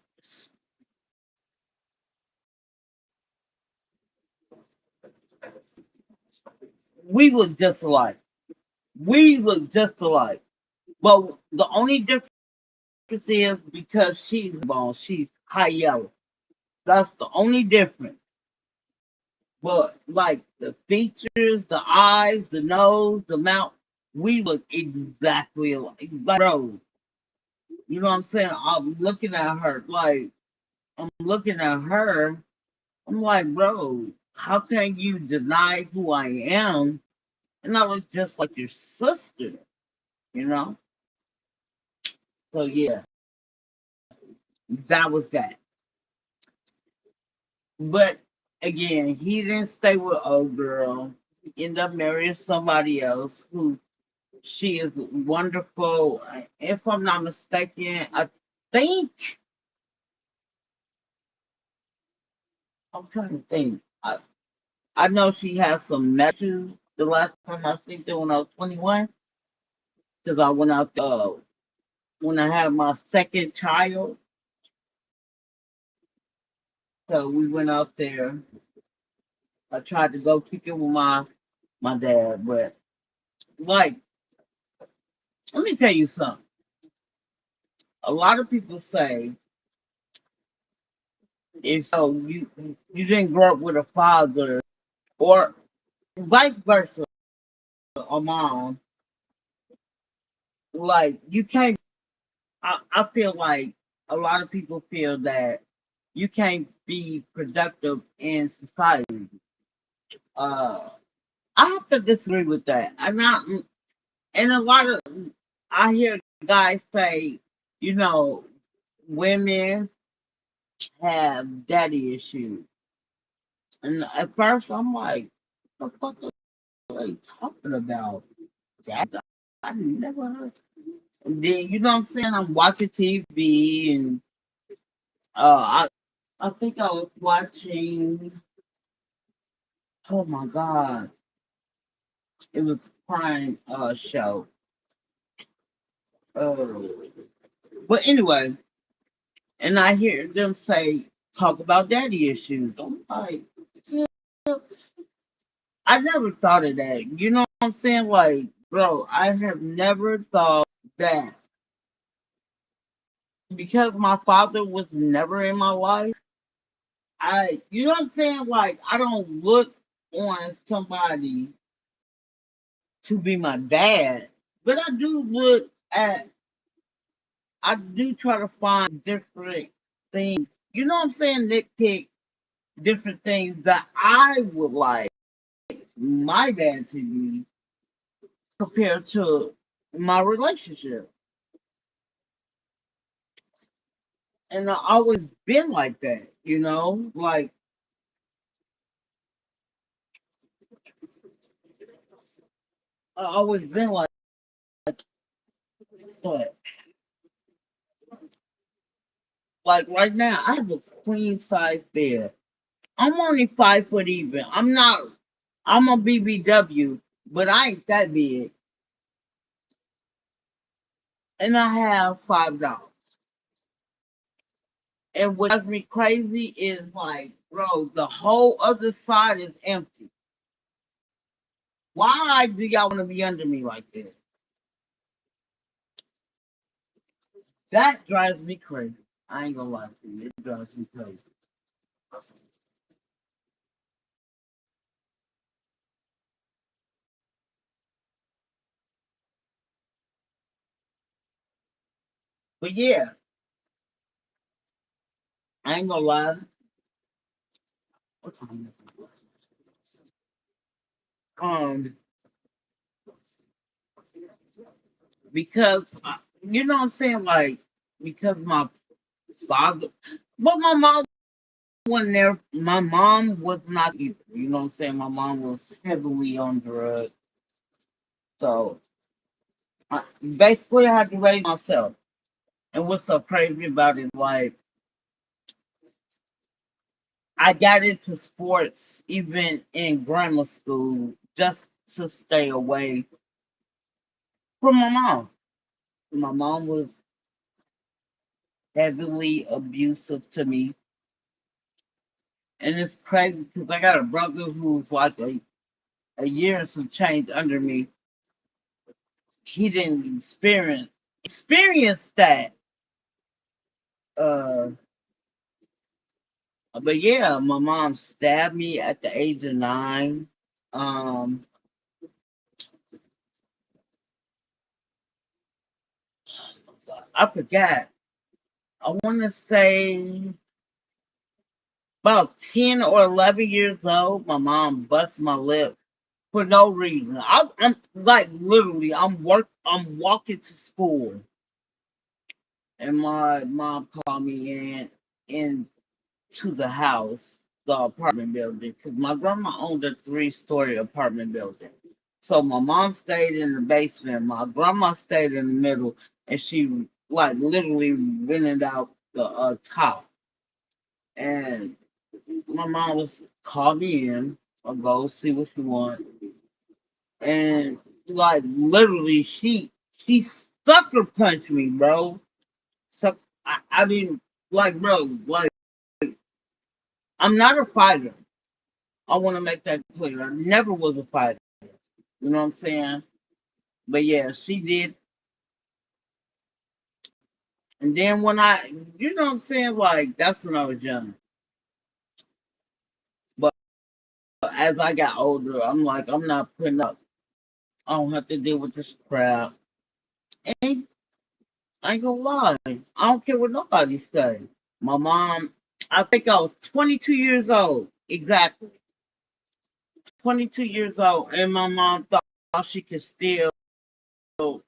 we look just alike. We look just alike. But the only difference is because she's bone, she's high yellow. That's the only difference. But like the features, the eyes, the nose, the mouth, we look exactly alike. Like, bro, you know what I'm saying? I'm looking at her, like, I'm looking at her. I'm like, bro, how can you deny who I am? And I look just like your sister, you know? So yeah, that was that. But again, he didn't stay with old girl. He ended up marrying somebody else who she is wonderful. If I'm not mistaken, I think I'm trying to think. I know she has some matches. The last time I seen her when I was 21, because I went out when I had my second child. So we went out there. I tried to go kick it with my dad, but like, let me tell you something. A lot of people say if you didn't grow up with a father or vice versa, a mom, like you can't. I feel like a lot of people feel that you can't be productive in society. Uh, I have to disagree with that. I'm not, and a lot of I hear guys say, you know, women have daddy issues, and at first I'm like, what the fuck are they talking about? Dad, I never heard. And then you know what I'm saying? I'm watching TV, and I think I was watching. Oh my god, it was a crime show. Uh, but anyway, and I hear them say talk about daddy issues. I'm like, yeah, I never thought of that. You know what I'm saying? Like, bro, I have never thought that because my father was never in my life. You know what I'm saying? Like, I don't look on somebody to be my dad, but I do try to find different things. You know what I'm saying? Nitpick different things that I would like my dad to be compared to my relationship. And I always been like that, you know? Like I always been like that. Like right now, I have a queen size bed. I'm only 5 foot even. I'm a BBW, but I ain't that big. And I have $5. And what drives me crazy is like, bro, the whole other side is empty. Why do y'all want to be under me like this? That drives me crazy. I ain't gonna lie to you. It drives me crazy. But yeah, I ain't gonna lie. What time is it? Because you know what I'm saying, like because my father, but my mom wasn't there. My mom was not either. You know what I'm saying. My mom was heavily on drugs, so basically I had to raise myself. And what's so crazy about it, like I got into sports even in grammar school just to stay away from my mom. My mom was heavily abusive to me. And it's crazy because I got a brother who's like a year and some change under me. He didn't experience that uh But yeah, my mom stabbed me at the age of 9. Um, I forgot. I want to say about 10 or 11 years old. My mom bust my lip for no reason. I'm like literally, I'm walking to school, and my mom called me in to the house, the apartment building, because my grandma owned a 3-story apartment building. So my mom stayed in the basement, my grandma stayed in the middle, and she like literally rented out the top. And my mom was called me in. I'll go see what she want, and like literally, she sucker punched me, bro. So I mean, like, bro, like I'm not a fighter. I want to make that clear. I never was a fighter. You know what I'm saying? But yeah, she did. And then when you know what I'm saying? Like, that's when I was young. But as I got older, I'm like, I'm not putting up. I don't have to deal with this crap. And I ain't gonna lie. I don't care what nobody say. My mom, I think I was 22 years old. Exactly. 22 years old. And my mom thought she could still do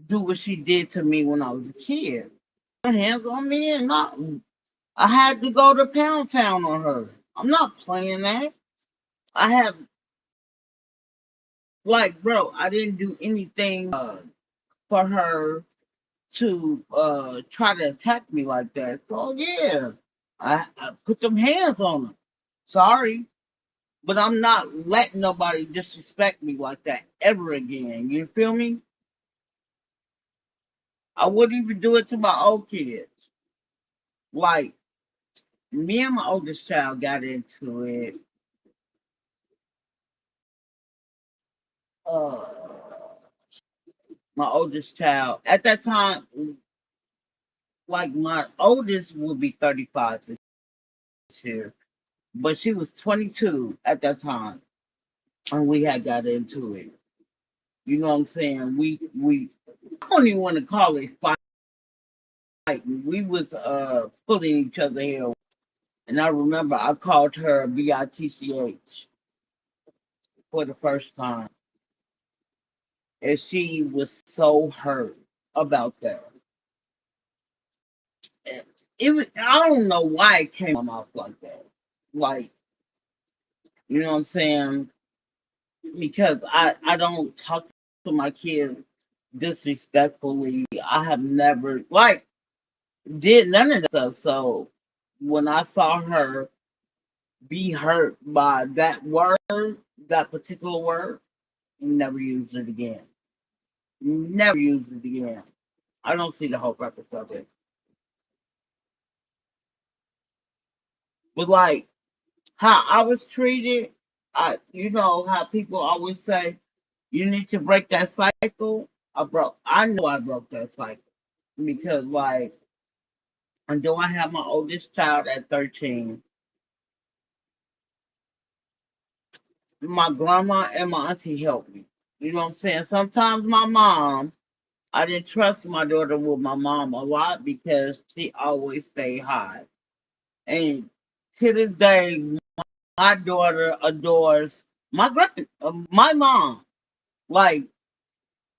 what she did to me when I was a kid. Her hands on me and not. I had to go to Pound Town on her. I'm not playing that. I have, like, bro, I didn't do anything for her to try to attack me like that. So, yeah, I put them hands on her. Sorry, but I'm not letting nobody disrespect me like that ever again. You feel me? I wouldn't even do it to my old kids. Like, me and my oldest child got into it. Uh, my oldest child at that time, like my oldest would be 35 this year, but she was 22 at that time, and we had got into it. You know what I'm saying? We I don't even want to call it fighting. We was pulling each other hair, and I remember I called her bitch for the first time, and she was so hurt about that. And I don't know why it came out my mouth like that. Like, you know what I'm saying? Because I don't talk to my kids disrespectfully. I have never like did none of that stuff. So when I saw her be hurt by that word, that particular word, never used it again. Never used it again. I don't see the whole purpose of it. But like how I was treated, you know how people always say you need to break that cycle. I know I broke that cycle because like until I had my oldest child at 13, my grandma and my auntie helped me. You know what I'm saying? Sometimes my mom, I didn't trust my daughter with my mom a lot because she always stayed high. And to this day, my daughter adores my mom. Like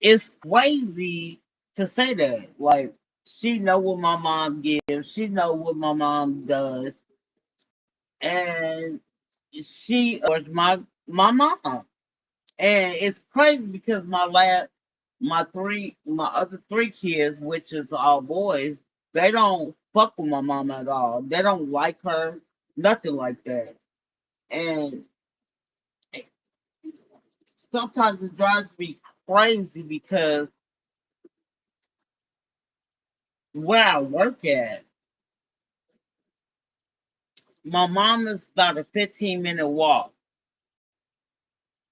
it's crazy to say that. Like she know what my mom gives. She know what my mom does, and she was my mom. And it's crazy because my other 3 kids, which is all boys, they don't fuck with my mom at all. They don't like her, nothing like that. And sometimes it drives me crazy because where I work at, my mom is about a 15-minute walk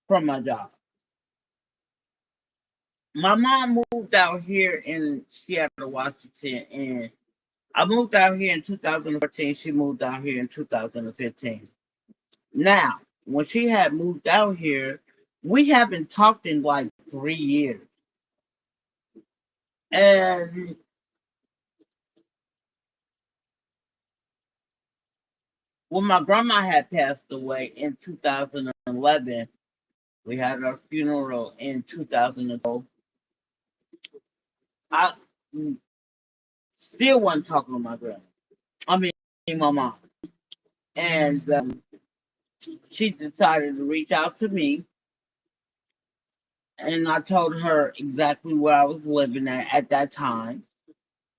from my job. My mom moved out here in Seattle, Washington in I moved out here in 2014. She moved out here in 2015. Now, when she had moved out here, we haven't talked in like 3 years. And when my grandma had passed away in 2011, we had her funeral in 2012. I still wasn't talking to my grandma. I mean, my mom. And she decided to reach out to me, and I told her exactly where I was living at that time,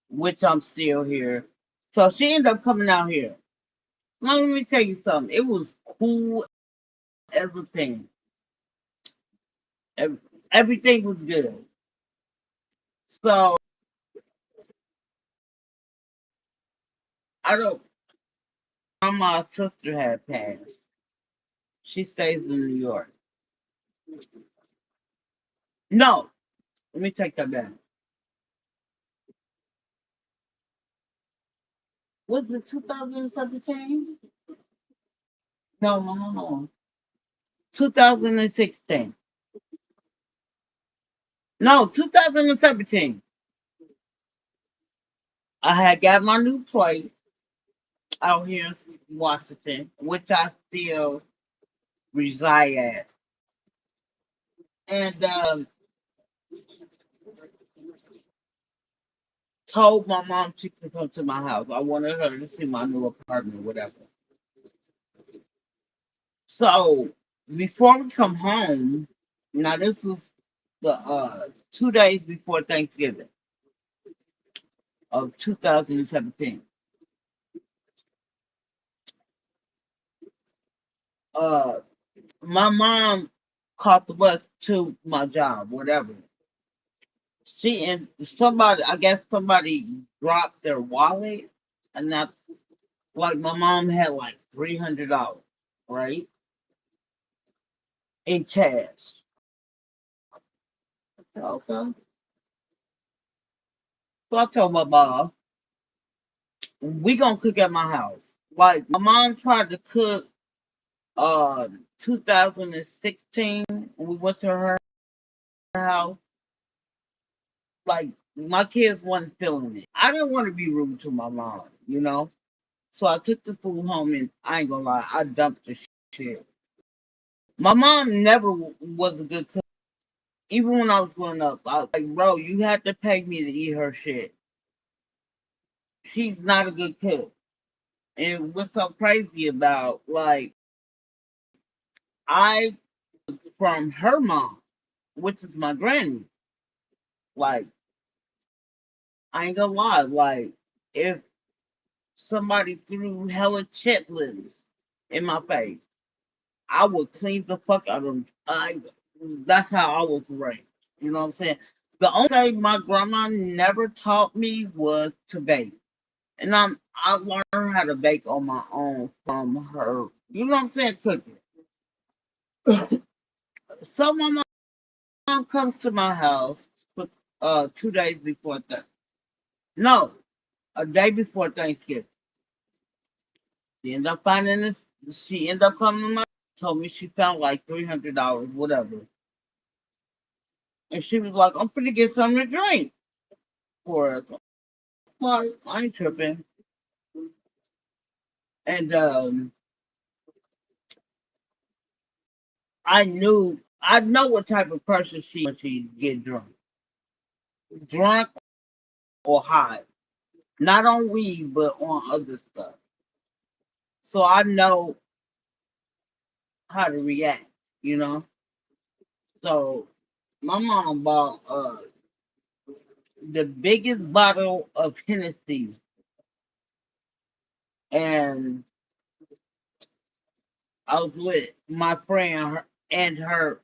which I'm still here. So she ended up coming out here. Now, let me tell you something. It was cool, everything. Ev- Everything was good. So I don't. My sister had passed. She stays in New York. No, let me take that back. Was it 2017? No, no, no, no. 2016. No, 2017. I had got my new place out here in Washington, which I still reside at. And told my mom she could come to my house. I wanted her to see my new apartment, whatever. So before we come home, now this was the 2 days before Thanksgiving of 2017. Uh, my mom caught the bus to my job, whatever. She and somebody, I guess somebody dropped their wallet, and that like my mom had like $300, right, in cash. Okay, so I told my mom, we gonna cook at my house. Like my mom tried to cook 2016 when we went to her house. Like my kids wasn't feeling it. I didn't want to be rude to my mom, you know. So I took the food home, and I ain't gonna lie, I dumped the shit. My mom never was a good cook. Even when I was growing up, I was like, bro, you had to pay me to eat her shit. She's not a good cook. And what's so crazy about, like, I, from her mom, which is my granny, like, I ain't gonna lie, like, if somebody threw hella chitlins in my face, I would clean the fuck out of them. That's how I was raised. You know what I'm saying? The only thing my grandma never taught me was to bake. And I learned how to bake on my own from her. You know what I'm saying? Cooking. So my mom comes to my house 2 days before that. No, a day before Thanksgiving. She ended up finding this. She ended up coming to my told me she found like $300, whatever. And she was like, I'm finna get something to drink for us. Like, I ain't tripping. And I know what type of person she when she get drunk or high, not on weed but on other stuff. So I know how to react, you know. So my mom bought the biggest bottle of Hennessy, and I was with my friend and her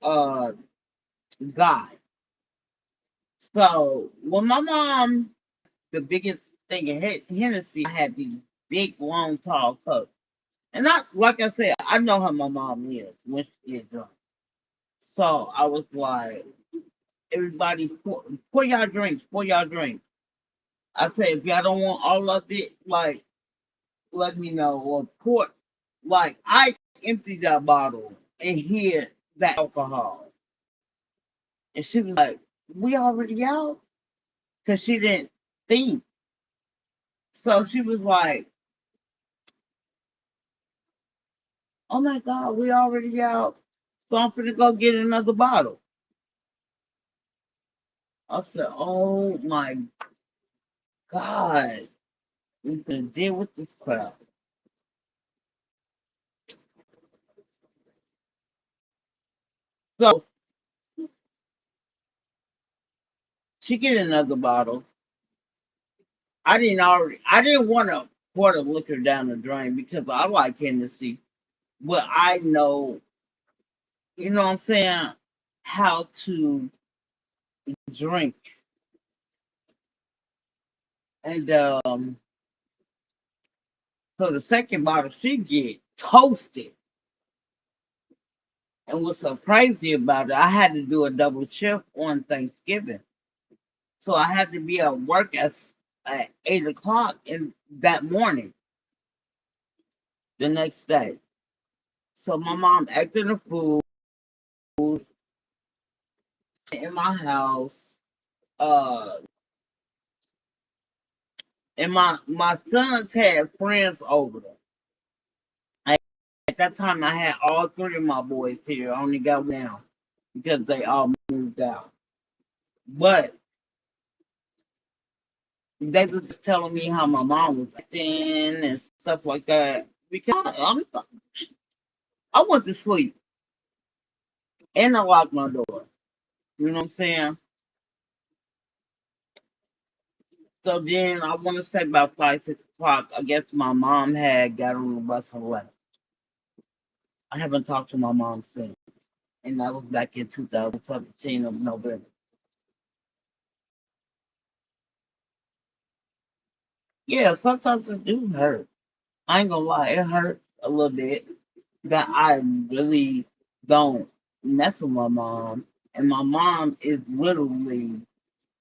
guy. So when my mom the biggest thing of Hennessy, I had these big, long, tall cups. And I, like I said, I know how my mom is when she gets drunk. So I was like, everybody, pour y'all drinks, pour y'all drinks. I say if y'all don't want all of it, like let me know or put like I emptied that bottle and hid that alcohol. And she was like, we already out? Because she didn't think. So she was like, oh my God, we already out. So I'm gonna go get another bottle. I said, oh my God, we gonna deal with this crowd. So she get another bottle. I didn't want to pour the liquor down the drain because I like Hennessy, but I know, you know what I'm saying, how to drink. And so the second bottle she get toasted. And what's so crazy about it, I had to do a double shift on Thanksgiving. So I had to be at work at 8 o'clock in that morning, the next day. So my mom acted a fool in my house. Uh, and my sons had friends over there. At that time, I had all three of my boys here. I only got one now because they all moved out. But they was just telling me how my mom was acting and stuff like that. Because I went to sleep and I locked my door. You know what I'm saying? So then I want to say about 5, 6 o'clock. I guess my mom had got on the bus and left. I haven't talked to my mom since, and that was back in 2017 of November. Yeah, sometimes it do hurt. I ain't gonna lie, it hurts a little bit that I really don't mess with my mom, and my mom is literally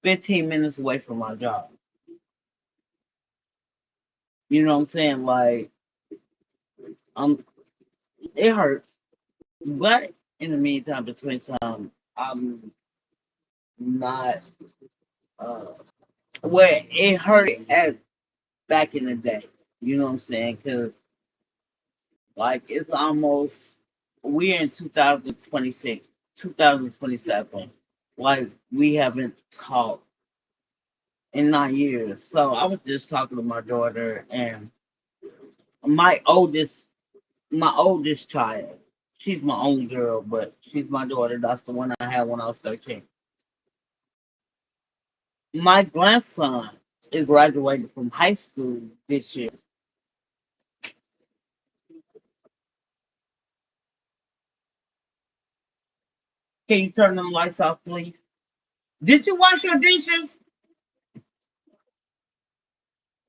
15 minutes away from my job. You know what I'm saying? Like, um, it hurts, but in the meantime, between time, I'm not where it hurt at back in the day. You know what I'm saying? Because like it's almost we're in 2026, 2027. Like we haven't talked in 9 years. So I was just talking to my daughter and my oldest my oldest child. She's my only girl, but she's my daughter. That's the one I had when I was 13. My grandson is graduating from high school this year. Can you turn them lights off, please? Did you wash your dishes?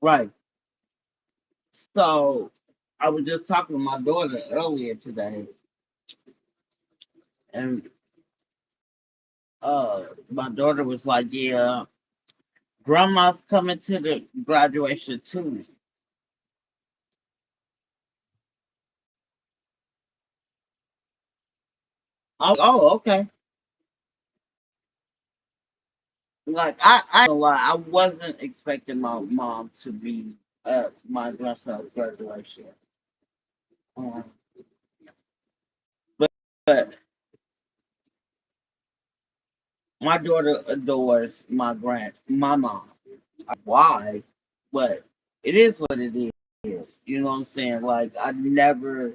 Right. So I was just talking to my daughter earlier today, and my daughter was like, "Yeah, grandma's coming to the graduation too." Oh, okay. Like I don't lie, I wasn't expecting my mom to be at my grandson's graduation. Um, but my daughter adores my mom. Why? But it is what it is. You know what I'm saying? Like I never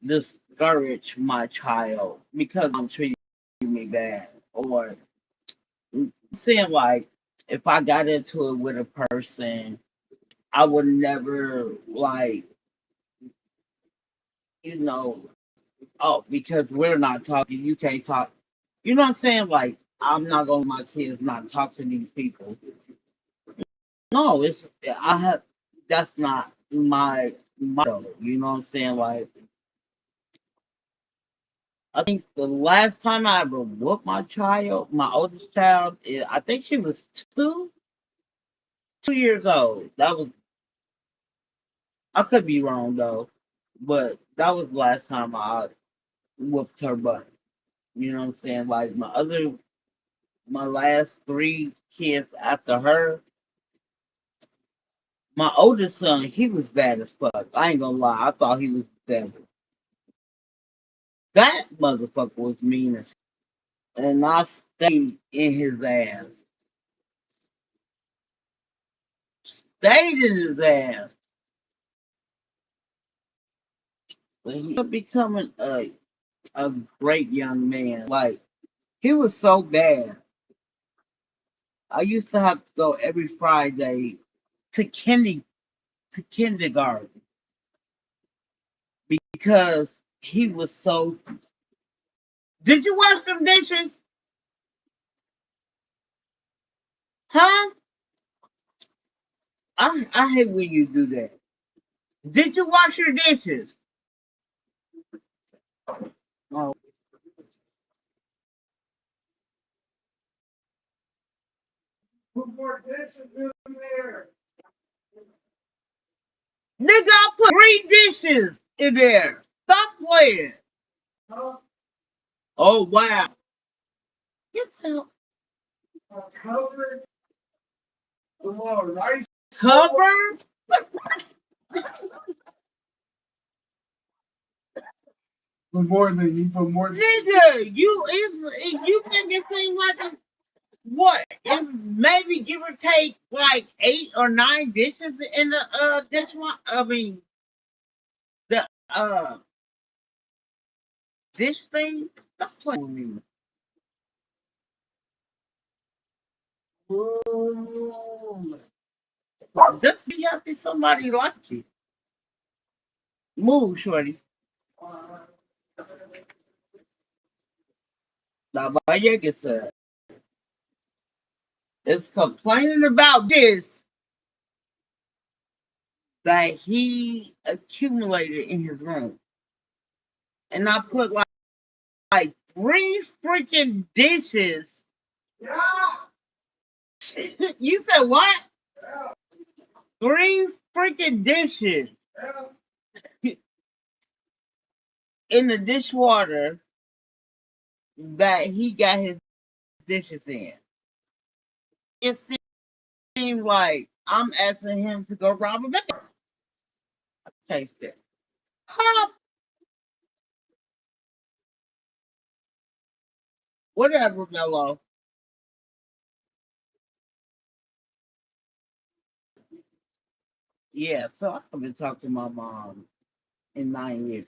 discourage my child because I'm treating me bad. Or I'm saying like if I got into it with a person, I would never like, you know, oh, because we're not talking, you can't talk. You know what I'm saying? Like I'm not gonna let my kids not talk to these people. No, it's I have that's not my motto. You know what I'm saying? Like I think the last time I ever whooped my child, my oldest child, I think she was 2. 2 years old. That was, I could be wrong though, but that was the last time I whooped her butt. You know what I'm saying? Like my last three kids after her, my oldest son, he was bad as fuck. I ain't gonna lie, I thought he was the devil. That motherfucker was mean as, and I stayed in his ass. Stayed in his ass. But he becoming a great young man. Like, he was so bad. I used to have to go every Friday to kindergarten because he was so. Did you wash them dishes? Huh? I hate when you do that. Did you wash your dishes? Oh, nigga, I put 3 dishes in there. Stop playing. Oh wow. Get the cover? Nigga, you think it seem like what? It maybe give or take like 8 or 9 dishes in the dishwasher. I mean the dish thing. Stop playing with me. Just be happy somebody like you. Move, shorty. Now, Bayeka is complaining about this that he accumulated in his room. And I put like 3 freaking dishes. You said what? 3 freaking dishes in the dishwater that he got his dishes in. It seemed like I'm asking him to go rob a bank. Taste it. Huh? Whatever, Mello. Yeah, so I haven't talked to my mom in 9 years.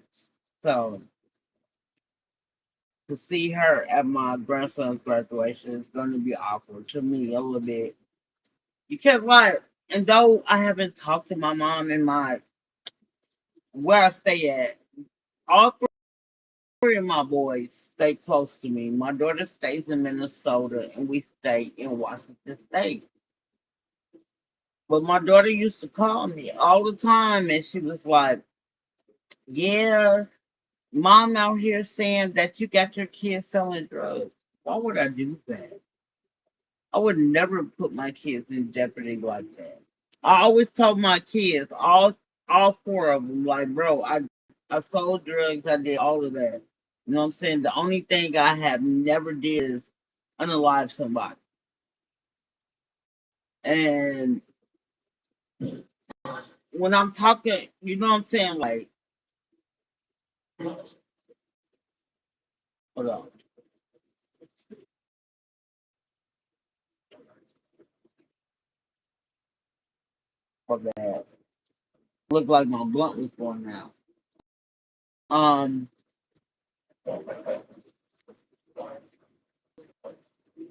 So to see her at my grandson's graduation is going to be awkward to me a little bit. Because, like, and though I haven't talked to my mom in my where I stay at, all three of my boys stay close to me. My daughter stays in Minnesota, and we stay in Washington State. But my daughter used to call me all the time, and she was like, "Yeah, mom out here saying that you got your kids selling drugs. Why would I do that? I would never put my kids in jeopardy like that." I always told my kids, all 4 of them, like, bro, I sold drugs, I did all of that. You know what I'm saying? The only thing I have never did is unalive somebody. And when I'm talking, you know what I'm saying? Like, hold on. For that. Looked like my blunt was going out. Um,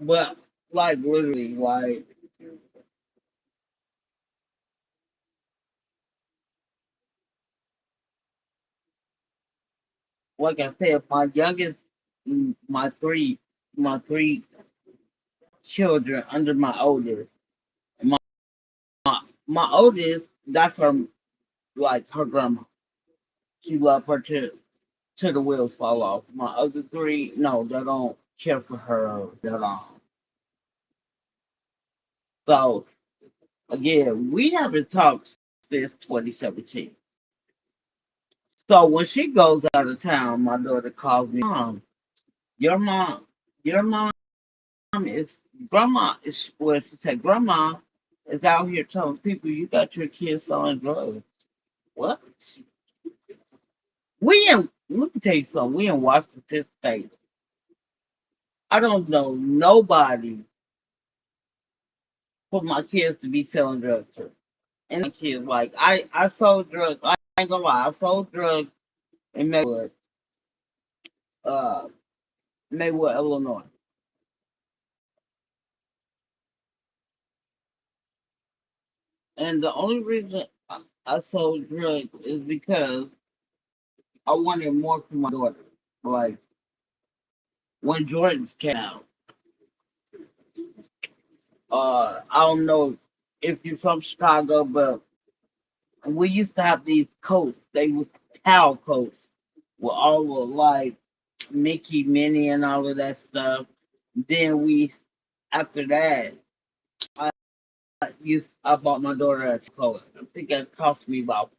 but like literally, like I said, my youngest, my three children under my oldest. My my oldest, that's her, like her grandma. She loved her till the wheels fall off. My other three, no, they don't care for her at all. So Again, we haven't talked since 2017. So when she goes out of town, my daughter calls me, Mom, your mom, your mom is, Grandma is, well, she said, Grandma is out here telling people you got your kids selling drugs. What? Let me tell you something, we in Washington State. I don't know nobody for my kids to be selling drugs to. And my kids, like, I sold drugs, I ain't gonna lie, I sold drugs in uh, Maywood, Illinois. And the only reason I sold drugs is because I wanted more for my daughter. Like when Jordans came out, I don't know if you're from Chicago, but we used to have these coats. They was towel coats with all of like Mickey, Minnie, and all of that stuff. Then after that, I bought my daughter a coat. I think it cost me about.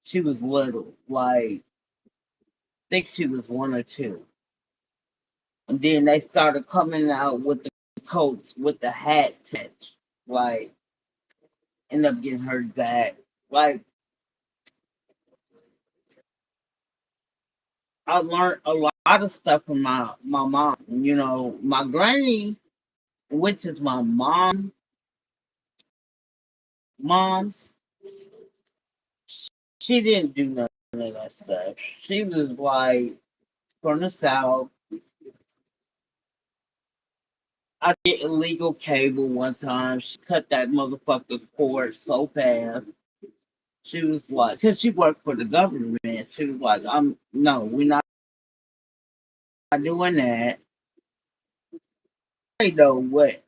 She was little, like I think she was 1 or 2. And then they started coming out with the coats with the hat touch. Like, end up getting her that. Like, I learned a lot of stuff from my mom. You know, my granny, which is my mom's, she didn't do none of that stuff. She was like from the south. I did illegal cable one time. She cut that motherfucker cord so fast. She was like, because she worked for the government, she was like, no, we're not doing that. I know what,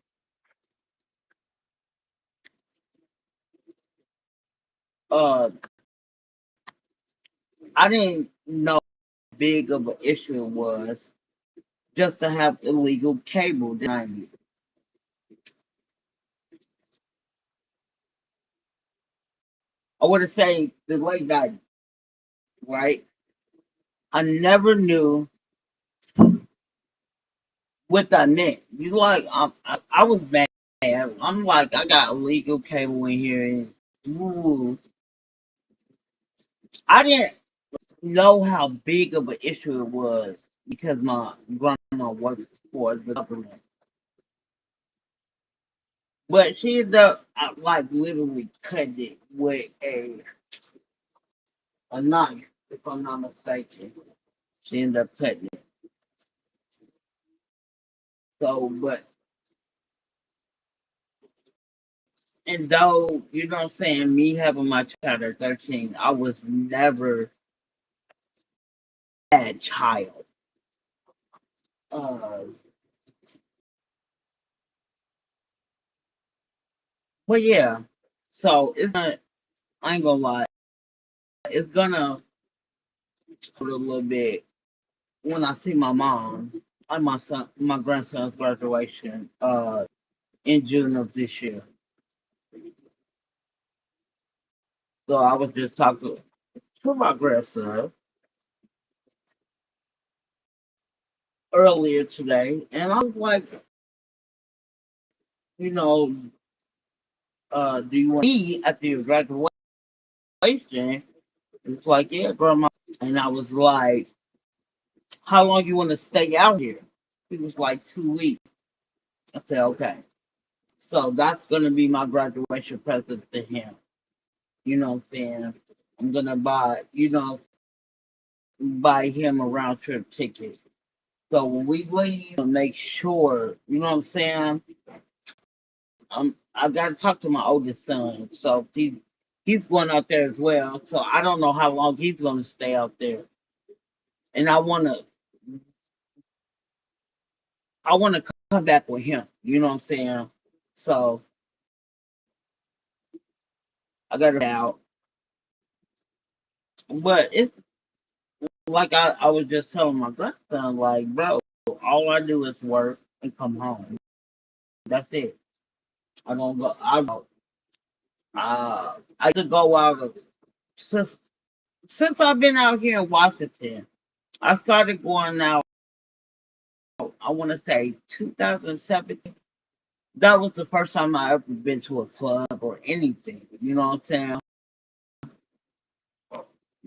uh, I didn't know how big of an issue it was just to have illegal cable. I would have said the late night, right? I never knew what that meant. You like, I was mad. I'm like, I got illegal cable in here, and ooh, I didn't know how big of an issue it was because my grandma worked for the government. But she ended up like literally cutting it with a knife, if I'm not mistaken. She ended up cutting it. So, but and though you know what I'm saying, me having my child at 13, I was never a child. Uh, but yeah, so it's not. I ain't gonna lie. It's gonna hurt a little bit when I see my mom on my grandson's graduation in June of this year. So I was just talking to my grandson earlier today, and I was like, you know, do you want to eat at your graduation? It's like, yeah, grandma. And I was like, how long you want to stay out here? He was like 2 weeks. I said, okay. So that's gonna be my graduation present to him. You know what I'm saying? I'm gonna buy him a round trip ticket. So when we leave, make sure, you know what I'm saying? I gotta talk to my oldest son. So he's going out there as well. So I don't know how long he's gonna stay out there. And I wanna come back with him. You know what I'm saying? So I gotta out. But it's like I was just telling my grandson, like, bro, all I do is work and come home. That's it. I don't go. I used to go out since I've been out here in Washington. I started going out. I want to say 2017. That was the first time I ever been to a club or anything. You know what I'm saying?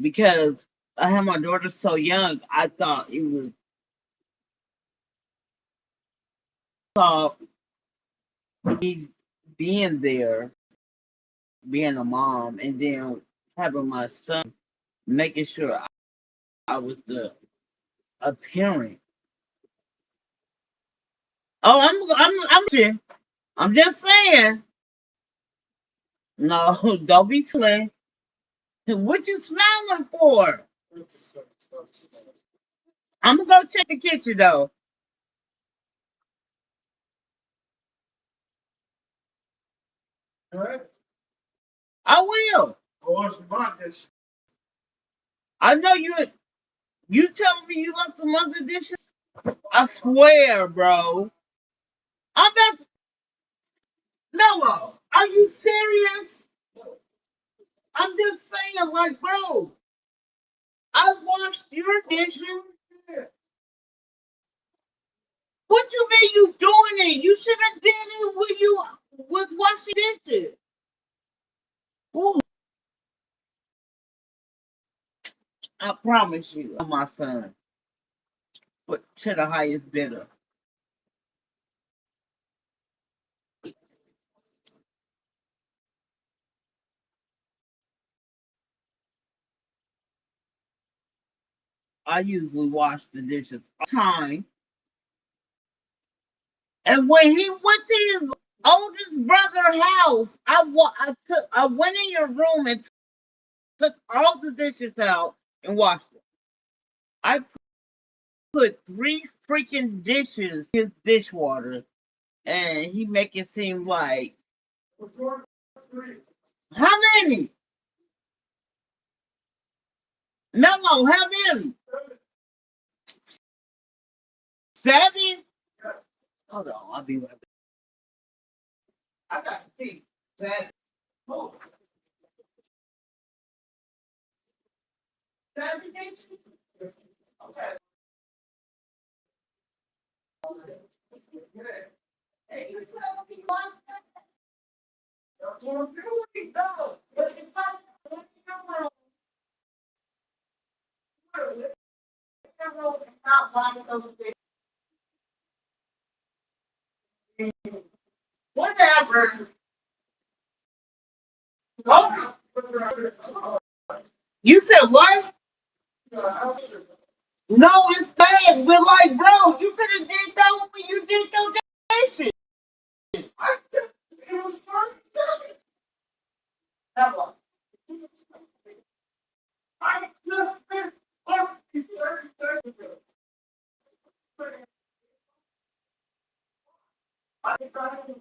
Because I had my daughter so young, I thought it was thought me being there, being a mom, and then having my son, making sure I was a parent. Oh, I'm sure. I'm just saying. No, don't be sweating. What you smiling for? I'm gonna go check the kitchen though. I will. I know you telling me you left some other dishes? I swear, bro. I'm about to, Noah, are you serious? I'm just saying, like, bro, I washed your dishes. What you mean you doing it? You should have did it when you was washing dishes. Ooh, I promise you, I'm my son. But to the highest bidder. I usually wash the dishes all the time. And when he went to his oldest brother's house, I went in your room and took all the dishes out and washed them. I put three freaking dishes in his dishwater, and he make it seem like how many? No, how many? Seven? Hold on, I'll be right back. I got to see. Seven. Oh, seven dishes? Okay. Hey, you tell me one. Well, here we go. But it's not whatever. Oh, you said what? No, it's bad. We're like, bro, you could have did that when you did your dishes. I said, it was 37. Never. I just said, oh, it's 37. I decided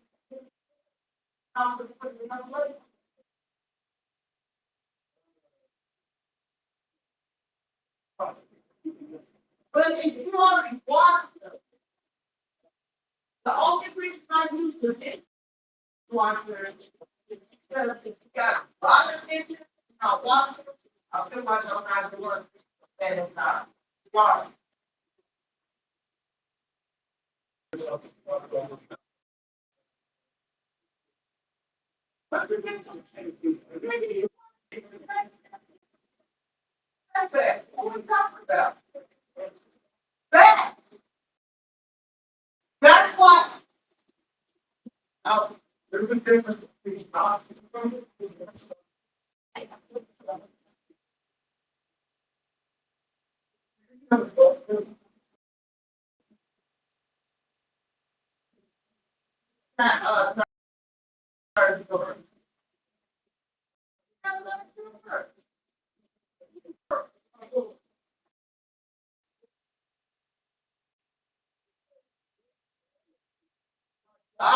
I was putting it on late. But if you already watched them, the only reason I use the dishwasher is because if you got a lot of dishes, I wash them, I feel like I'm not the one that is not washed. That's it. What are we talking about? That, that's what. Oh, there's a difference between washing.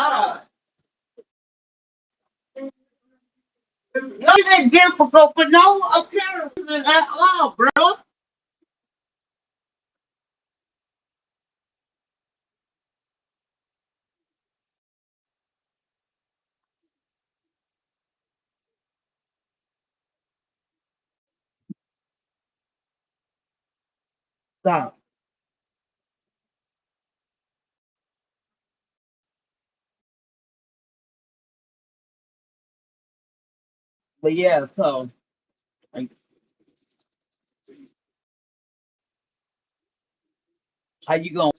Ah, not that difficult for no appearance at all, bro. Stop. But yeah, so like, how you gonna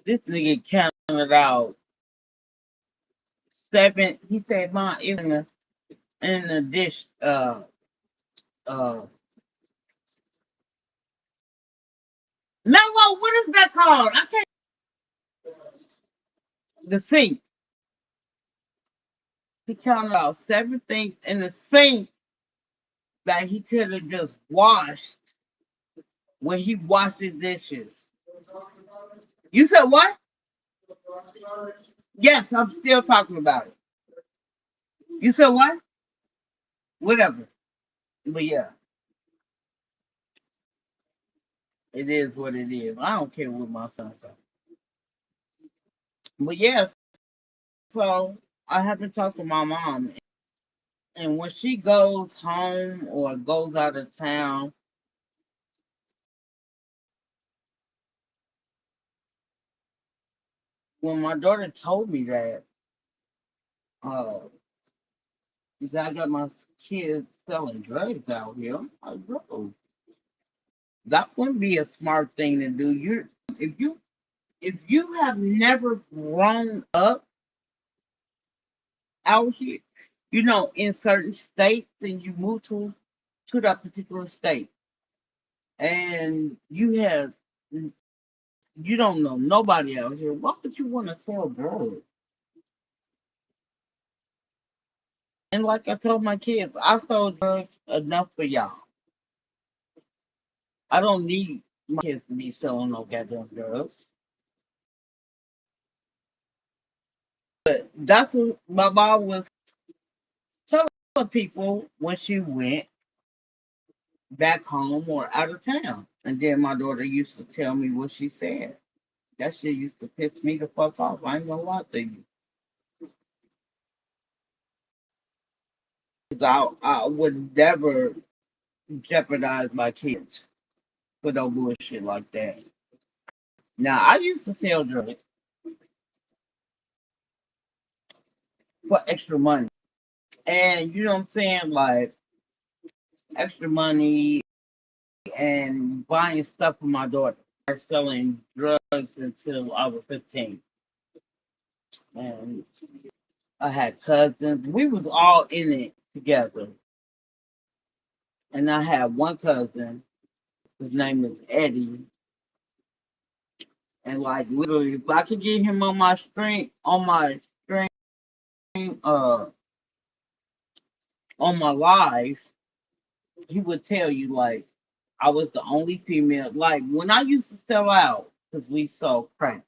this nigga counted out seven. He said, "Ma, in the dish, uh, no, what is that called? I can't. The sink. He counted out seven things in the sink that he could have just washed when he washed his dishes." You said what? Yes, I'm still talking about it. You said what? Whatever. But yeah, it is what it is. I don't care what my son says. But yeah, so I have to talk to my mom. And when she goes home or goes out of town, when my daughter told me that, uh, I got my kids selling drugs out here, I'm like, bro, that wouldn't be a smart thing to do. If you if you have never grown up out here, in certain states, and you move to that particular state, and you don't know nobody out here, why would you want to sell drugs? And like I told my kids, I sold drugs enough for y'all. I don't need my kids to be selling no goddamn drugs. But that's what my mom was telling people when she went back home or out of town. And then my daughter used to tell me what she said. That shit used to piss me the fuck off. I ain't gonna lie to you. 'Cause I would never jeopardize my kids for no bullshit like that. Now, I used to sell drugs for extra money. And you know what I'm saying? Like, extra money and buying stuff for my daughter. I was selling drugs until I was 15. And I had cousins. We was all in it together. And I had one cousin, his name is Eddie. And like literally, if I could get him uh, on my life, he would tell you like I was the only female. Like when I used to sell out, because we sold crack,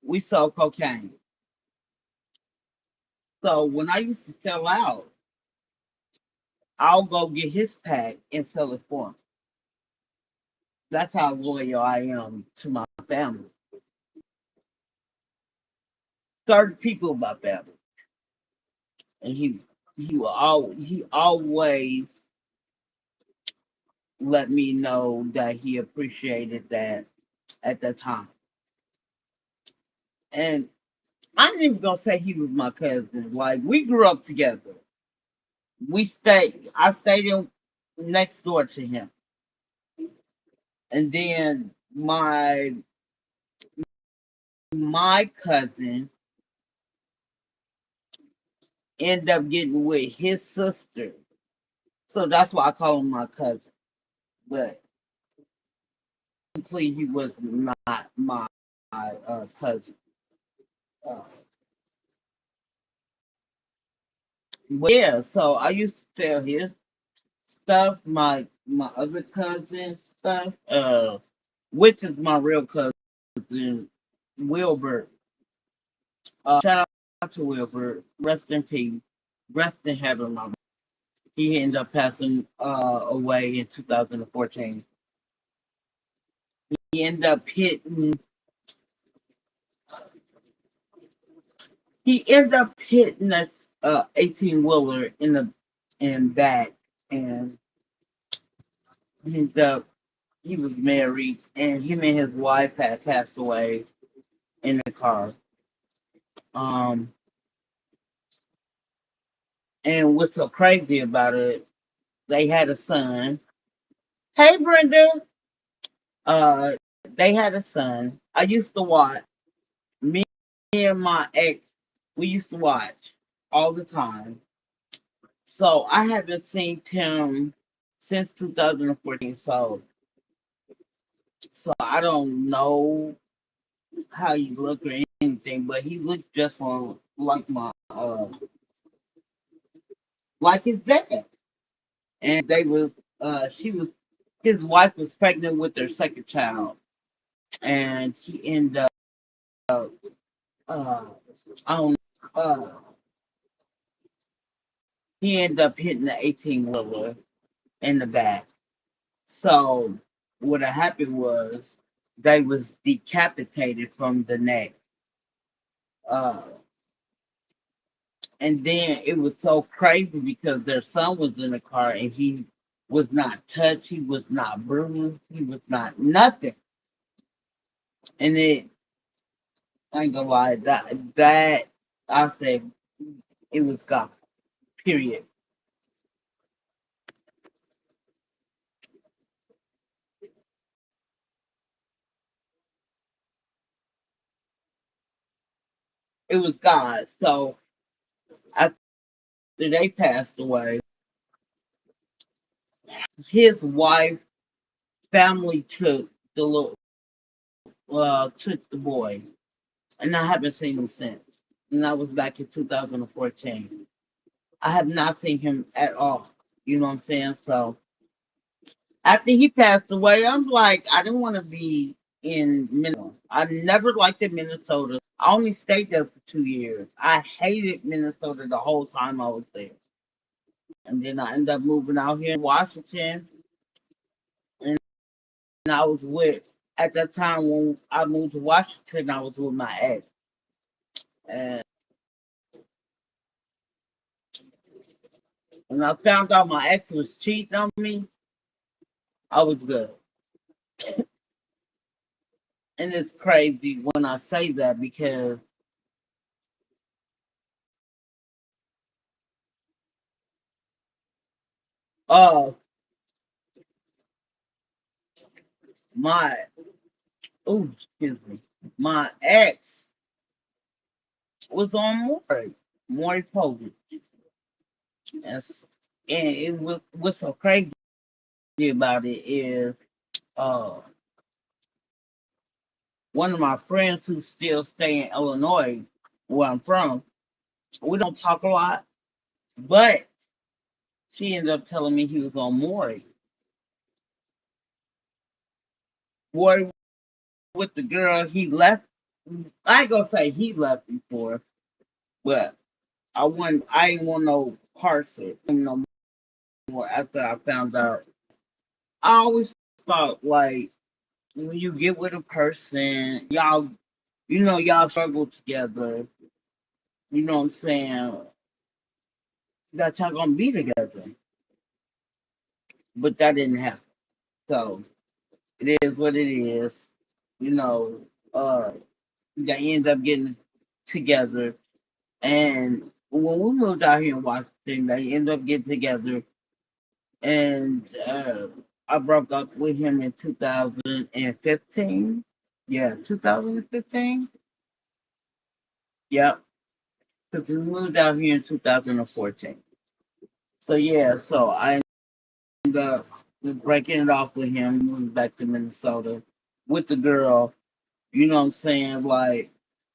we sold cocaine. So when I used to sell out, I'll go get his pack and sell it for him. That's how loyal I am to my family. Certain people in my family, and he always let me know that he appreciated that at that time. And I'm not even gonna say he was my cousin. Like we grew up together. I stayed in next door to him. And then my cousin ended up getting with his sister. So that's why I call him my cousin. But technically he was not my cousin. Uh, but yeah, so I used to sell his stuff, my other cousin stuff, which is my real cousin, Wilbur. Shout out to Wilbur. Rest in peace. Rest in heaven, my. He ended up passing away in 2014. He ended up hitting. He ended up hitting that 18 wheeler in the back, and He was married, and him and his wife had passed away in the car. Um, and what's so crazy about it, they had a son. Hey, Brenda. Uh, they had a son. I used to watch. Me and my ex, we used to watch all the time. So I haven't seen him since 2014. So I don't know how he looked or anything, but he looked just like my like his dad. And they was she was his wife was pregnant with their second child, and he ended up uh I don't uh he ended up hitting the 18 wheeler in the back. So what had happened was they was decapitated from the neck. Uh and then it was so crazy because their son was in the car and he was not touched, he was not bruised, he was not nothing. And I ain't gonna lie, that I said it was God. Period. It was God. So after they passed away, his wife family took the boy, and I haven't seen him since. And that was back in 2014. I have not seen him at all. You know what I'm saying? So after he passed away, I'm like, I didn't want to be in Minnesota. I never liked it, Minnesota. I only stayed there for 2 years. I hated Minnesota the whole time I was there. And then I ended up moving out here in Washington. And I was with, at that time when I moved to Washington, I was with my ex. And when I found out my ex was cheating on me, I was good. And it's crazy when I say that because uh my oh excuse me. My ex was on Maury Povich. And, and it was what's so crazy about it is uh one of my friends who still stay in Illinois, where I'm from, we don't talk a lot, but she ended up telling me he was on Maury. Maury with the girl he left. I ain't gonna say he left before, but I ain't want no parts of him no more after I found out. I always thought like when you get with a person, y'all struggle together, you know what I'm saying, that y'all gonna be together. But that didn't happen. So it is what it is. You know, they end up getting together. And when we moved out here in Washington, they ended up getting together. And I broke up with him in 2015. Yeah, 2015. Yep, because we moved out here in 2014. So yeah, so I ended up breaking it off with him, moving back to Minnesota with the girl. You know what I'm saying? Like,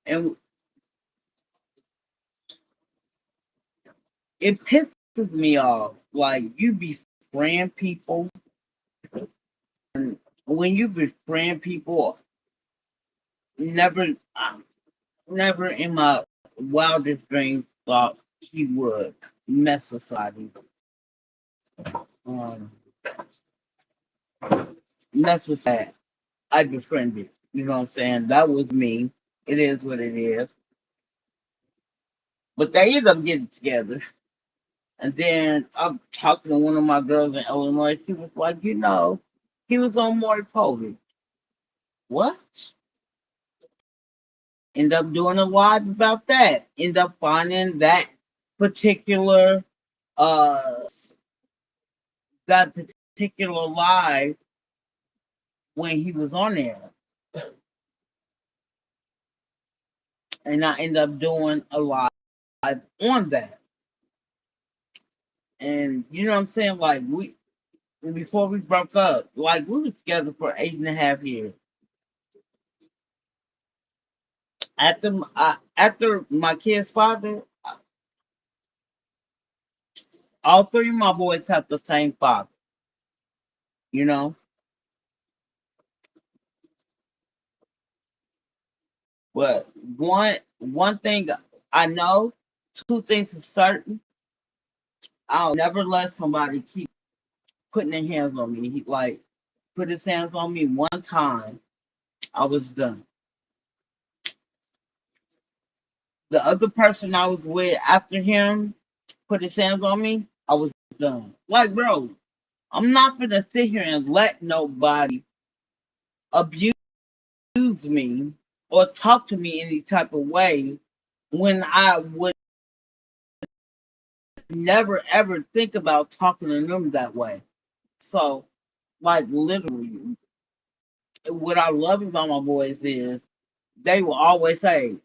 and it pisses me off. Like, you befriend people, and when you befriend people, never, never in my wildest dreams thought he would mess with somebody. Um, mess with that. I befriended. You know what I'm saying? That was me. It is what it is. But they end up getting together. And then I'm talking to one of my girls in Illinois. She was like, he was on Maury Povey. What? End up doing a live about that. End up finding particular uh that particular live when he was on there. And I end up doing a live on that. And you know what I'm saying? Like before we broke up, like we were together for 8.5 years. After my kid's father, all three of my boys have the same father. You know, but one thing I know, two things for certain. I'll never let somebody keep putting their hands on me. He like put his hands on me one time, I was done. The other person I was with after him put his hands on me, I was done. Like, bro, I'm not gonna sit here and let nobody abuse me or talk to me any type of way when I would never ever think about talking to them that way. So, like, literally, what I love about my boys is they will always say,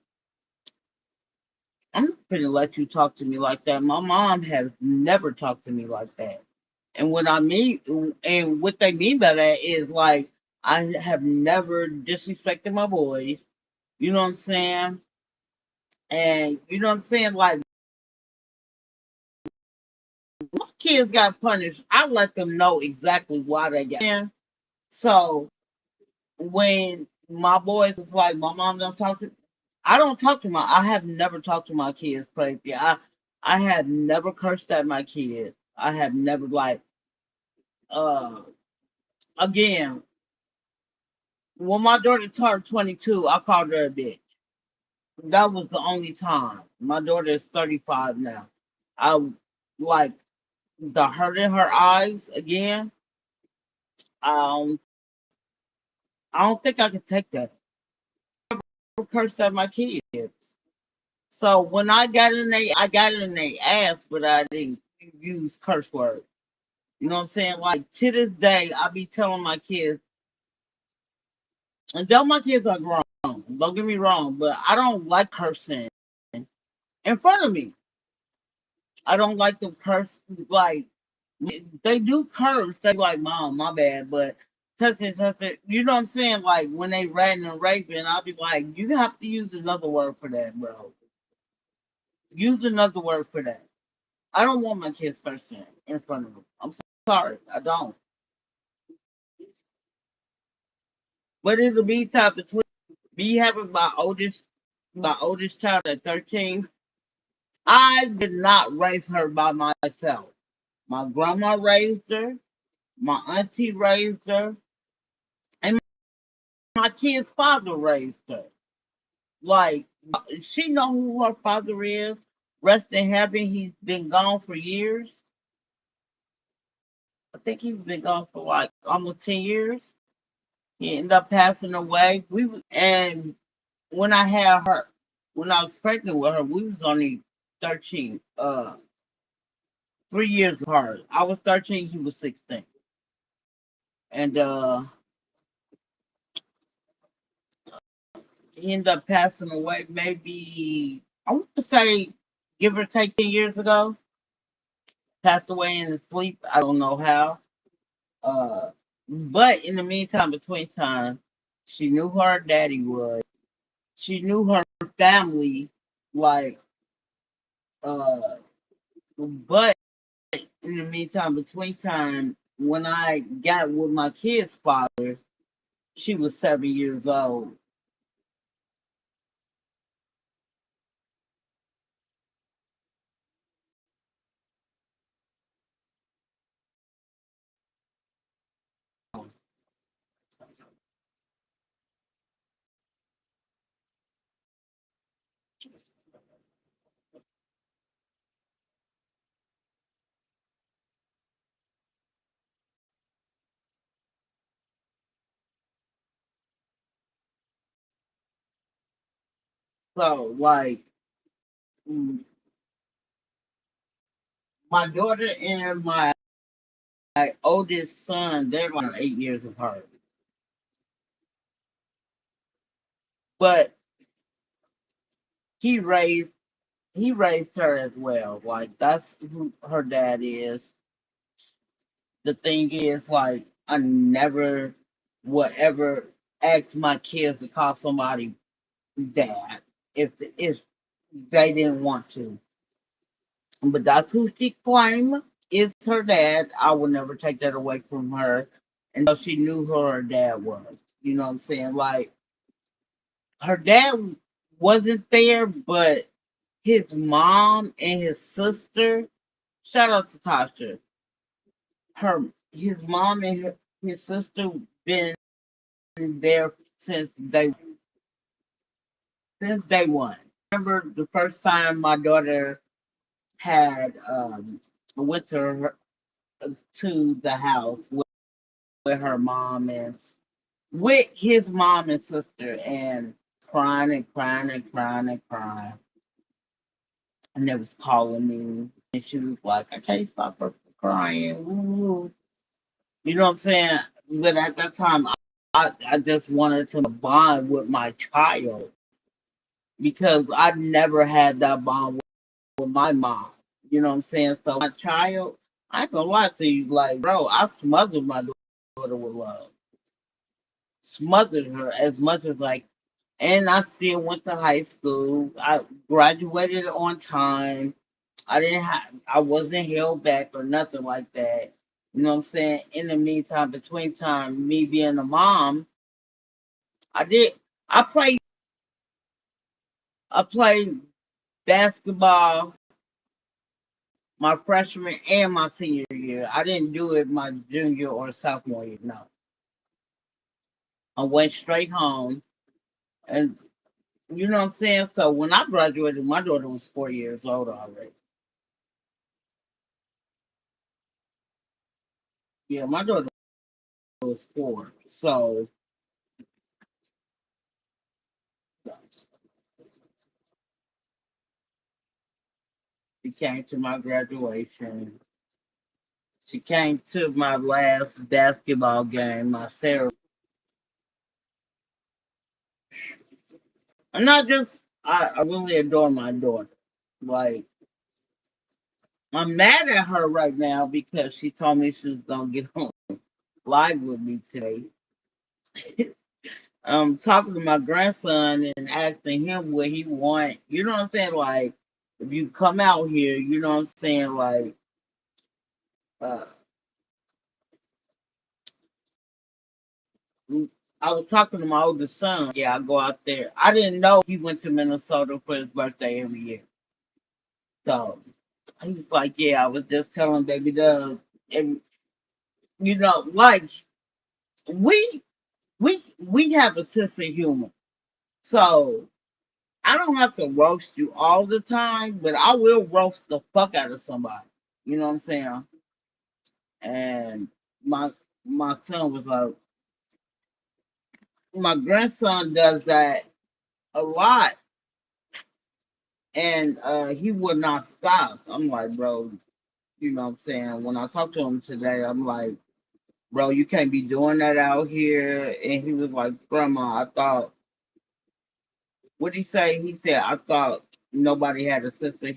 I'm not gonna let you talk to me like that. My mom has never talked to me like that. And what I mean, and what they mean by that is like, I have never disrespected my boys. You know what I'm saying? And you know what I'm saying? Like, my kids got punished. I let them know exactly why they got. So when my boys was like, my mom don't talk to, I don't talk to I have never talked to my kids crazy. I have never cursed at my kids. I have never like, uh, again, when my daughter turned 22, I called her a bitch. That was the only time. My daughter is 35 now. I like the hurt in her eyes again. Um, I don't think I can take that. I cursed at my kids. So when I got it in their ass, but I didn't use curse words. You know what I'm saying? Like to this day, I be telling my kids, and though my kids are grown, don't get me wrong, but I don't like cursing in front of me. I don't like them curse like they do curse. They like, Mom, my bad, but touch it. You know what I'm saying? Like when they ratting and raping, I'll be like, you have to use another word for that, bro. Use another word for that. I don't want my kids cursing in front of them. I'm sorry, I don't. But in the meantime, between me having my oldest child at 13, I did not raise her by myself. My grandma raised her, my auntie raised her, and my kid's father raised her. Like she know who her father is. Rest in heaven. He's been gone for years. I think he's been gone for like almost 10 years. He ended up passing away. And when I had her, when I was pregnant with her, we was only 13. 3 years apart. I was 13. He was 16. And he ended up passing away maybe, I want to say, give or take 10 years ago. Passed away in his sleep. I don't know how. But in the meantime, between time, she knew who her daddy was. She knew her family, like, uh, but in the meantime, between time, when I got with my kid's father, she was 7 years old. So like mm, my daughter and my oldest son, they're like 8 years apart. But he raised he raised her as well. Like that's who her dad is. The thing is, like, I never would ever ask my kids to call somebody dad if they didn't want to. But that's who she claimed is her dad. I would never take that away from her until she knew who her dad was. You know what I'm saying? Like her dad wasn't there, but his mom and his sister. Shout out to Tasha. Her his mom and his sister been there since day one. Remember the first time my daughter had went to the house with her mom and with his mom and sister and crying and crying and crying and crying. And they was calling me and she was like, I can't stop her from crying. Woo. You know what I'm saying? But at that time I just wanted to bond with my child because I never had that bond with my mom. You know what I'm saying? So my child, I ain't gonna lie to you, like, bro, I smothered my daughter with love. Smothered her as much as like, and I still went to high school. I graduated on time. I wasn't held back or nothing like that. You know what I'm saying? In the meantime, between time, me being a mom, I did, I played, I played basketball my freshman and my senior year. I didn't do it my junior or sophomore year. No, I went straight home, and you know what I'm saying. So when I graduated, my daughter was 4 years old already. Yeah, my daughter was four. So she came to my graduation. She came to my last basketball game, my ceremony. And not just I really adore my daughter. Like I'm mad at her right now because she told me she was gonna get on live with me today. Talking to my grandson and asking him what he want. You know what I'm saying? Like if you come out here, you know what I'm saying? Like uh, I was talking to my oldest son. Yeah, I go out there. I didn't know he went to Minnesota for his birthday every year. So he was like, "Yeah, I was just telling baby Doug, and you know, like we we have a sense of humor. So I don't have to roast you all the time, but I will roast the fuck out of somebody. You know what I'm saying? And my my son was like, my grandson does that a lot, and he would not stop. I'm like, bro, you know what I'm saying? When I talked to him today, I'm like, bro, you can't be doing that out here. And he was like, Grandma, I thought, what did he say? He said, I thought nobody had a sense of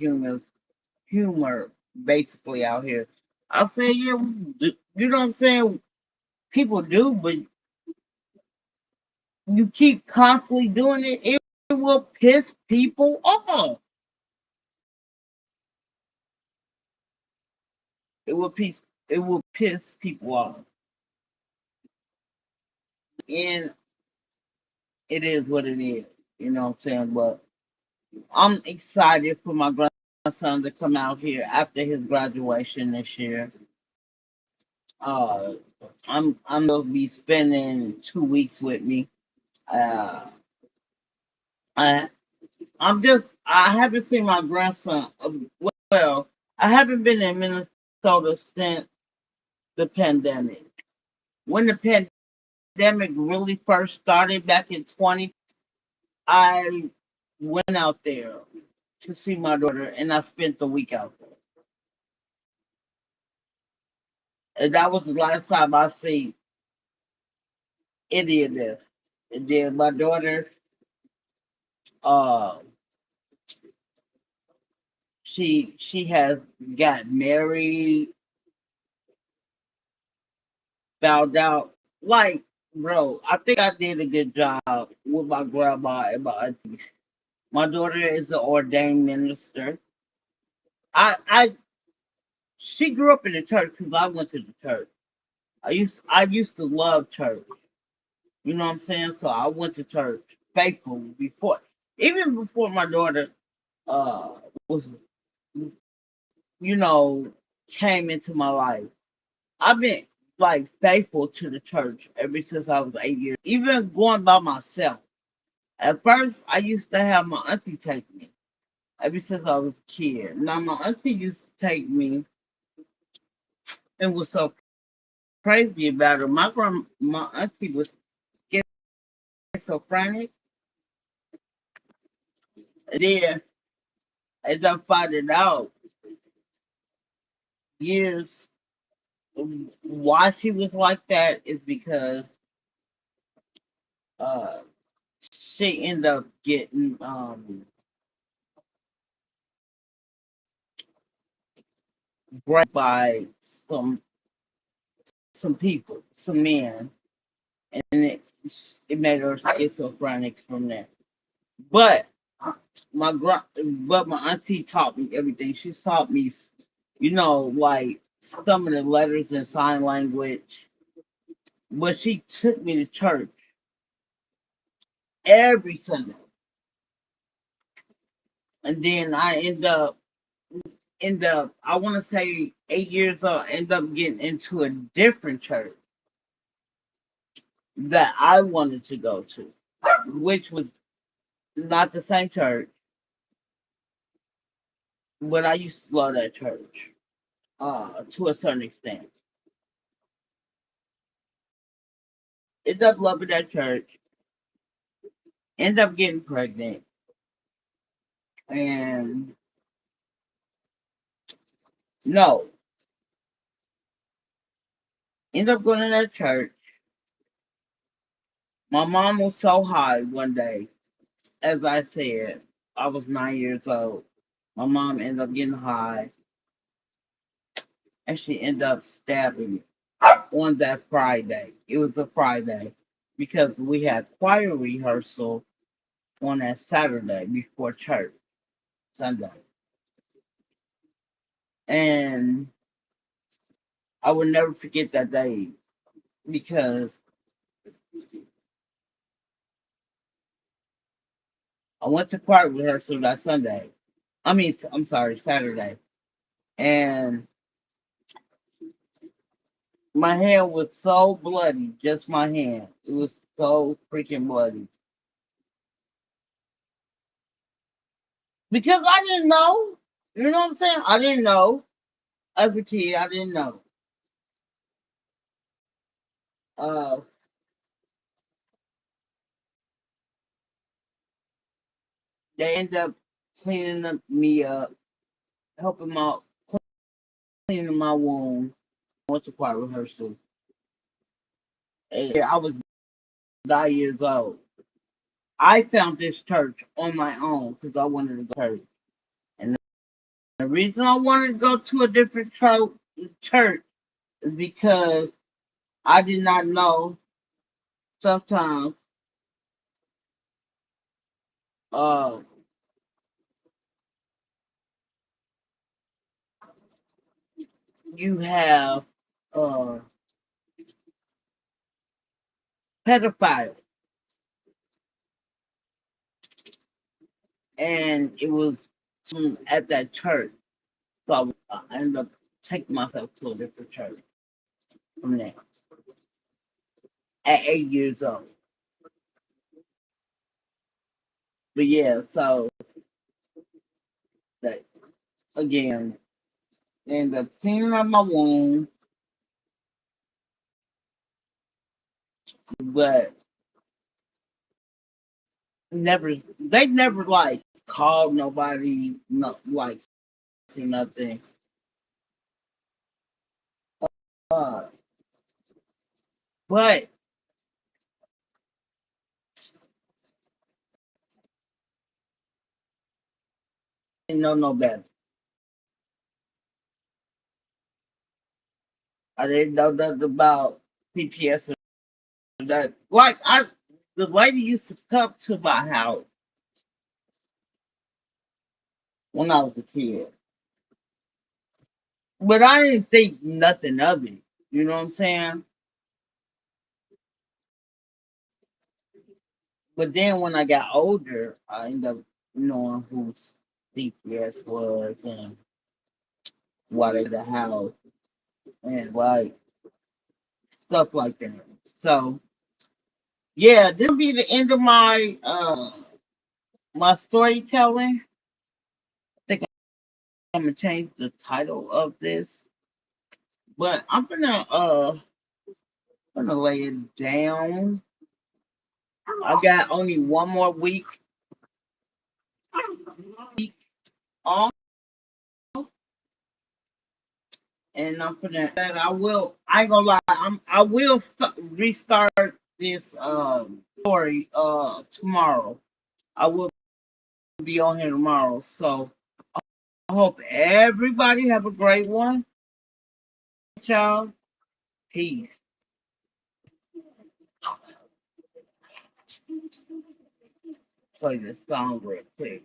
humor basically out here. I said, yeah, you know what I'm saying? People do, but you keep constantly doing it, it will piss people off. It will piss people off. And it is what it is. You know what I'm saying? But I'm excited for my grandson to come out here after his graduation this year. Uh, I'm gonna be spending 2 weeks with me. Uh, I I haven't seen my grandson. Well, I haven't been in Minnesota since the pandemic. When the pandemic really first started back in 20, I went out there to see my daughter, and I spent the week out there. And that was the last time I see any of this. And then my daughter, uh, she has got married, found out. Like, bro, I think I did a good job with my grandma and my auntie. My daughter is an ordained minister. I she grew up in the church because I went to the church. I used to love church. You know what I'm saying? So I went to church faithful before, even before my daughter was, you know, came into my life. I've been like faithful to the church ever since I was 8 years. Even going by myself. At first, I used to have my auntie take me ever since I was a kid. Now my auntie used to take me and was so crazy about it. My auntie was getting schizophrenic. And then as I found it out years why she was like that is because uh she ended up getting raped by some people, some men, and it made her schizophrenic from that. But but my auntie taught me everything. She's taught me, you know, like some of the letters in sign language. But she took me to church every Sunday, and then I end up I want to say 8 years old. End up getting into a different church that I wanted to go to, which was not the same church, but I used to love that church to a certain extent. End up loving that church, end up getting pregnant, and no, end up going to that church. My mom was so high one day, as I said, I was 9 years old. My mom ended up getting high, and she ended up stabbing me on that Friday. It was a Friday because we had choir rehearsal on that Saturday before church Sunday. And I will never forget that day because I went to choir rehearsal that Sunday. I'm sorry, Saturday. And my hand was so bloody, just my hand. It was so freaking bloody. Because I didn't know. You know what I'm saying? I didn't know. As a kid, I didn't know. Uh, they end up me up, helping my cleaning my wound. Went to choir rehearsal. And I was 9 years old. I found this church on my own because I wanted to go to church. And the reason I wanted to go to a different church is because I did not know sometimes uh, you have uh, pedophiles. And it was at that church. So I ended up taking myself to a different church from there at 8 years old. But yeah, so that again, ended up cleaning up my wound, but they never like called nobody, no, like nothing. Uh, but I didn't know no better. I didn't know nothing about PPS or that. Like the lady used to come to my house when I was a kid, but I didn't think nothing of it. You know what I'm saying? But then when I got older, I ended up knowing who CPS was and why they the house and like stuff like that. So yeah, this will be the end of my storytelling. I think I'm gonna change the title of this, but I'm gonna lay it down. I got only one more week off, and I'm gonna that I will. I ain't gonna lie. I will restart this story tomorrow. I will be on here tomorrow. So I hope everybody have a great one, y'all. Peace. Play this song real quick.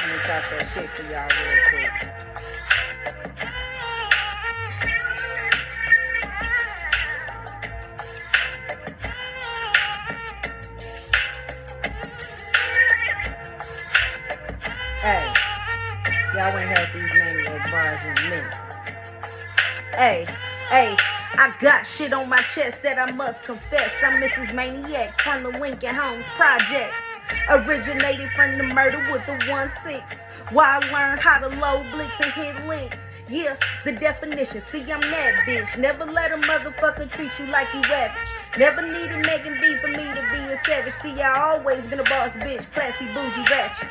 Let me talk that shit for y'all real quick. Hey, y'all ain't had these maniac bars in a minute. Hey, hey, I got shit on my chest that I must confess. I'm Mrs. Maniac from the Lincoln Homes Projects. Originated from the murder with the 1-6. Why I learned how to load blicks and hit links. Yeah, the definition. See, I'm that bitch. Never let a motherfucker treat you like you average. Never needed Megan B for me to be a savage. See, I always been a boss bitch, classy, bougie, ratchet.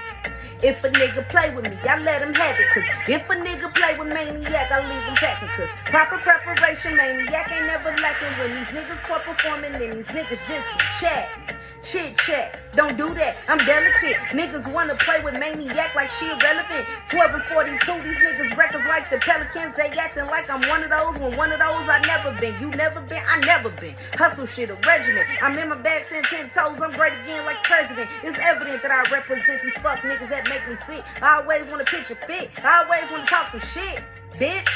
If a nigga play with me, I let him have it. Cause if a nigga play with Maniac, I leave him packing. Cause proper preparation, Maniac ain't never lacking. When these niggas poor performing, then these niggas just be chatting. Chit chat, don't do that, I'm delicate. Niggas wanna play with Maniac like she irrelevant. 12 and 42, these niggas records like the Pelicans. They acting like I'm one of those, when one of those I never been. You never been, I never been. Hustle shit, a regiment. I'm in my bag, 10 toes, I'm great again like president. It's evident that I represent these fuck niggas that make me sick. I always wanna picture fit, I always wanna talk some shit, bitch.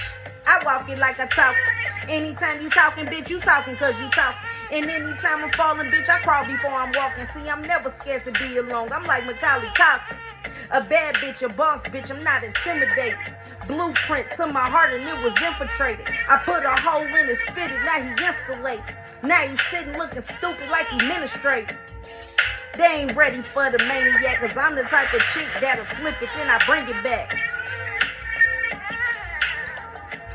I walk it like I talk. Anytime you talking, bitch, you talking cause you talking. And anytime I'm falling, bitch, I crawl before I'm walking. See, I'm never scared to be alone. I'm like Macaulay Culkin. A bad bitch, a boss bitch, I'm not intimidated. Blueprint to my heart and it was infiltrated. I put a hole in his fitted, now he installated. Now he's sitting looking stupid like he ministrated. They ain't ready for the Maniac, cause I'm the type of chick that'll flip it, then I bring it back.